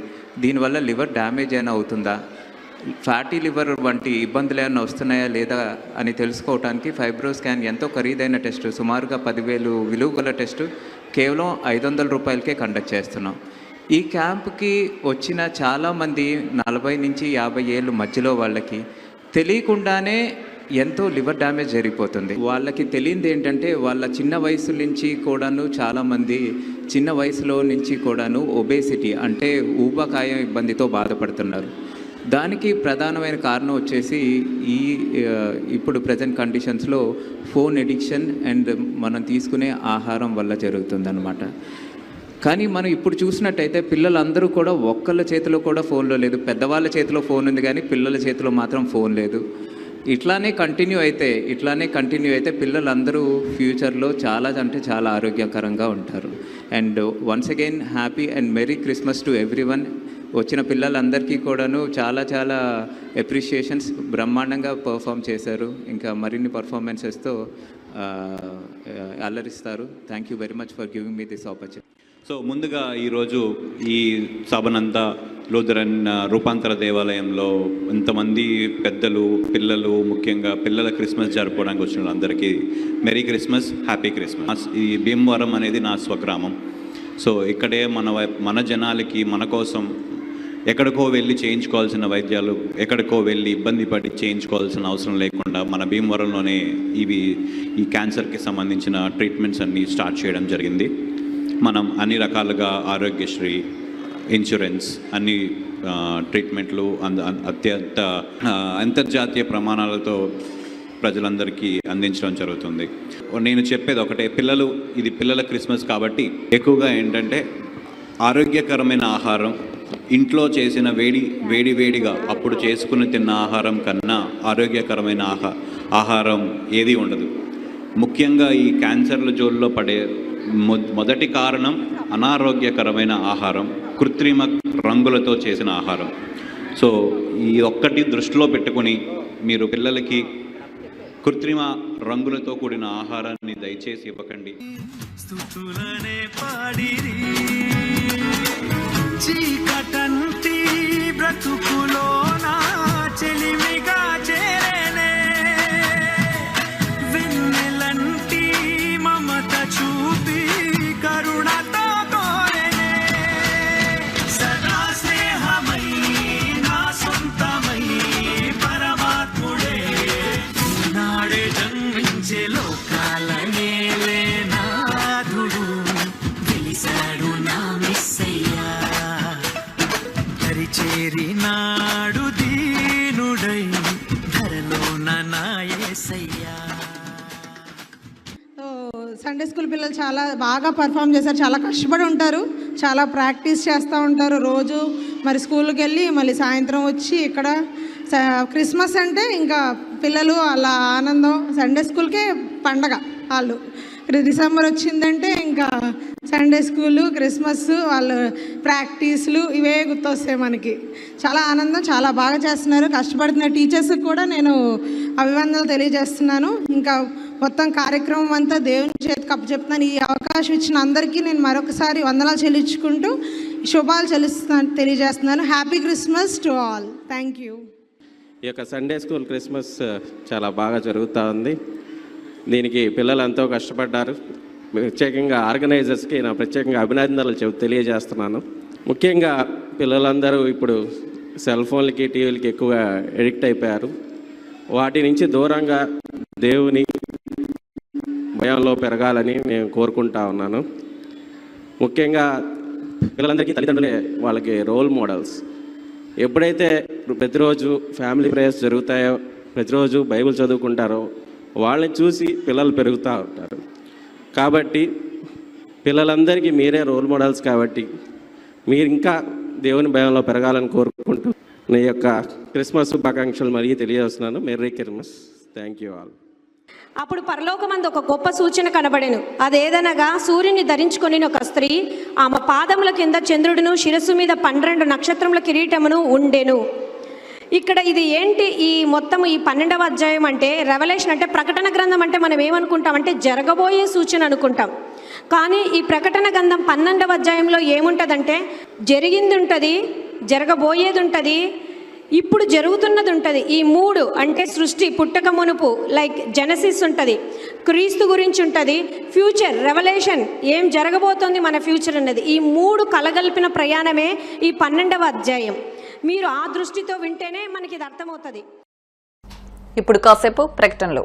దీనివల్ల లివర్ డ్యామేజ్ అయినా అవుతుందా, ఫ్యాటీ లివర్ వంటి ఇబ్బందులు ఏమైనా వస్తున్నాయా లేదా అని తెలుసుకోవడానికి ఫైబ్రో స్కాన్ ఎంతో ఖరీదైన టెస్ట్, సుమారుగా 10,000 విలువ గల టెస్ట్ కేవలం 500 రూపాయలకే కండక్ట్ చేస్తున్నాం. ఈ క్యాంప్కి వచ్చిన చాలామంది 40 నుంచి 50 ఏళ్ళు మధ్యలో వాళ్ళకి తెలియకుండానే ఎంతో లివర్ డ్యామేజ్ జరిగిపోతుంది. వాళ్ళకి తెలియంది ఏంటంటే వాళ్ళ చిన్న వయసు నుంచి కూడాను చాలామంది చిన్న వయసులో నుంచి కూడాను ఒబేసిటీ అంటే ఊబకాయం ఇబ్బందితో బాధపడుతున్నారు. దానికి ప్రధానమైన కారణం వచ్చేసి ఇప్పుడు ప్రజెంట్ కండిషన్స్లో ఫోన్ ఎడిక్షన్ అండ్ మనం తీసుకునే ఆహారం వల్ల జరుగుతుందన్నమాట. కానీ మనం ఇప్పుడు చూసినట్టయితే పిల్లలందరూ కూడా ఒక్కళ్ళ చేతిలో కూడా ఫోన్లో లేదు. పెద్దవాళ్ళ చేతిలో ఫోన్ ఉంది కానీ పిల్లల చేతిలో మాత్రం ఫోన్ లేదు. ఇట్లానే కంటిన్యూ అయితే పిల్లలందరూ ఫ్యూచర్లో చాలా అంటే చాలా ఆరోగ్యకరంగా ఉంటారు. And once again happy and merry Christmas to everyone. వచ్చిన పిల్లలందరికీ కూడాను చాలా చాలా అప్రిషియేషన్స్. బ్రహ్మాండంగా పర్ఫామ్ చేశారు. ఇంకా మరిన్ని పర్ఫార్మెన్సెస్తో అల్లరిస్తారు. Thank you very much for giving me this opportunity. So ముందుగా ఈరోజు ఈ సభనంతా లూథరన్ రూపాంతర దేవాలయంలో ఇంతమంది పెద్దలు, పిల్లలు, ముఖ్యంగా పిల్లల క్రిస్మస్ జరుపుకోవడానికి వచ్చిన వాళ్ళందరికీ మెరీ క్రిస్మస్, హ్యాపీ క్రిస్మస్. ఈ భీమవరం అనేది నా స్వగ్రామం. సో ఇక్కడే మన జనాలకి మన కోసం ఎక్కడికో వెళ్ళి చేయించుకోవాల్సిన వైద్యాలు, ఎక్కడికో వెళ్ళి ఇబ్బంది పడి చేయించుకోవాల్సిన అవసరం లేకుండా మన భీమవరంలోనే ఈ క్యాన్సర్కి సంబంధించిన ట్రీట్మెంట్స్ అన్నీ స్టార్ట్ చేయడం జరిగింది. మనం అన్ని రకాలుగా ఆరోగ్యశ్రీ, ఇన్సూరెన్స్, అన్ని ట్రీట్మెంట్లు అత్యంత అంతర్జాతీయ ప్రమాణాలతో ప్రజలందరికీ అందించడం జరుగుతుంది. నేను చెప్పేది ఒకటే, ఇది పిల్లల క్రిస్మస్ కాబట్టి ఎక్కువగా ఏంటంటే ఆరోగ్యకరమైన ఆహారం, ఇంట్లో చేసిన వేడిగా అప్పుడు చేసుకుని తిన్న ఆహారం కన్నా ఆరోగ్యకరమైన ఆహారం ఏది ఉండదు. ముఖ్యంగా ఈ క్యాన్సర్ల జోల్లో పడే మొదటి కారణం అనారోగ్యకరమైన ఆహారం, కృత్రిమ రంగులతో చేసిన ఆహారం. సో ఈ ఒక్కటి దృష్టిలో పెట్టుకుని మీరు పిల్లలకి కృత్రిమ రంగులతో కూడిన ఆహారాన్ని దయచేసి ఇవ్వకండి. చీకటంటి బ్రతుకులోనా చెలిమిగా చేరేనే, వెన్నెలంటి మమత చూపి కరుణతో కోరేనే, సదా స్నేహమై నా సొంతమై పరమాత్ముడే నాడే జన్మించే లోకాల నేలే నాథుడు వెలిసాడు నా మిస్సయ్యా, చేరినాడు దీనుడై ధరలో నా యేసయ్యా. సండే స్కూల్ పిల్లలు చాలా బాగా పర్ఫామ్ చేశారు. చాలా కష్టపడి ఉంటారు, చాలా ప్రాక్టీస్ చేస్తూ ఉంటారు రోజు. మరి స్కూల్కి వెళ్ళి మళ్ళీ సాయంత్రం వచ్చి ఇక్కడ క్రిస్మస్ అంటే ఇంకా పిల్లలు అలా ఆనందం. సండే స్కూల్కే పండగ వాళ్ళు. డిసెంబర్ వచ్చిందంటే ఇంకా సండే స్కూలు, క్రిస్మస్, వాళ్ళు ప్రాక్టీస్లు ఇవే గుర్తొస్తాయి మనకి. చాలా ఆనందం, చాలా బాగా చేస్తున్నారు. కష్టపడుతున్న టీచర్స్కి కూడా నేను అభివందనలు తెలియజేస్తున్నాను. ఇంకా మొత్తం కార్యక్రమం అంతా దేవుని చేతికి అప్పచెప్తున్నాను. ఈ అవకాశం ఇచ్చిన అందరికీ నేను మరొకసారి వందనాలు చెల్లించుకుంటూ శుభాలు తెలియజేస్తున్నాను. Happy Christmas to all. Thank you. ఈ యొక్క సండే స్కూల్ క్రిస్మస్ చాలా బాగా జరుగుతూ ఉంది. దీనికి పిల్లలు ఎంతో కష్టపడ్డారు. ప్రత్యేకంగా ఆర్గనైజర్స్కి నా ప్రత్యేకంగా అభినందనలు తెలియజేస్తున్నాను. ముఖ్యంగా పిల్లలందరూ ఇప్పుడు సెల్ ఫోన్లకి, టీవీలకి ఎక్కువగా ఎడిక్ట్ అయిపోయారు. వాటి నుంచి దూరంగా దేవుని భయంలో పెరగాలని నేను కోరుకుంటా ఉన్నాను. ముఖ్యంగా పిల్లలందరికీ తల్లిదండ్రులే వాళ్ళకి రోల్ మోడల్స్. ఎప్పుడైతే ప్రతిరోజు ఫ్యామిలీ ప్రేయర్స్ జరుగుతాయో, ప్రతిరోజు బైబిల్ చదువుకుంటారో వాళ్ళని చూసి పిల్లలు పెరుగుతూ ఉంటారు. కాబట్టి పిల్లలందరికీ మీరే రోల్ మోడల్స్ కాబట్టి మీరు ఇంకా దేవుని భయంలో పెరగాలని కోరుకుంటూ నీ యొక్క క్రిస్మస్ శుభాకాంక్షలు మరీ తెలియజేస్తున్నాను. Merry Christmas. Thank you all. అప్పుడు పరలోకమందు ఒక గొప్ప సూచన కనబడెను. అదేదనగా సూర్యుని ధరించుకొని ఒక స్త్రీ, ఆమె పాదముల కింద చంద్రుడును, శిరస్సు మీద 12 నక్షత్రముల కిరీటమును ఉండెను. ఇక్కడ ఇది ఏంటి? ఈ మొత్తం ఈ 12వ అధ్యాయం అంటే రెవల్యూషన్ అంటే ప్రకటన గ్రంథం అంటే మనం ఏమనుకుంటామంటే జరగబోయే సూచన అనుకుంటాం. కానీ ఈ ప్రకటన గ్రంథం 12వ అధ్యాయంలో ఏముంటుందంటే జరిగింది ఉంటుంది, జరగబోయేది ఉంటుంది, ఇప్పుడు జరుగుతున్నది ఉంటుంది. ఈ 3 అంటే సృష్టి పుట్టక మునుపు లైక్ జెనసిస్ ఉంటుంది, క్రీస్తు గురించి ఉంటుంది, ఫ్యూచర్ రెవల్యూషన్ ఏం జరగబోతోంది మన ఫ్యూచర్ అన్నది. ఈ 3 కలగలిపిన ప్రయాణమే ఈ 12వ అధ్యాయం. మీరు ఆ దృష్టితో వింటేనే మనకి ఇది అర్థమవుతుంది. ఇప్పుడు కాసేపు ప్రకటనలో.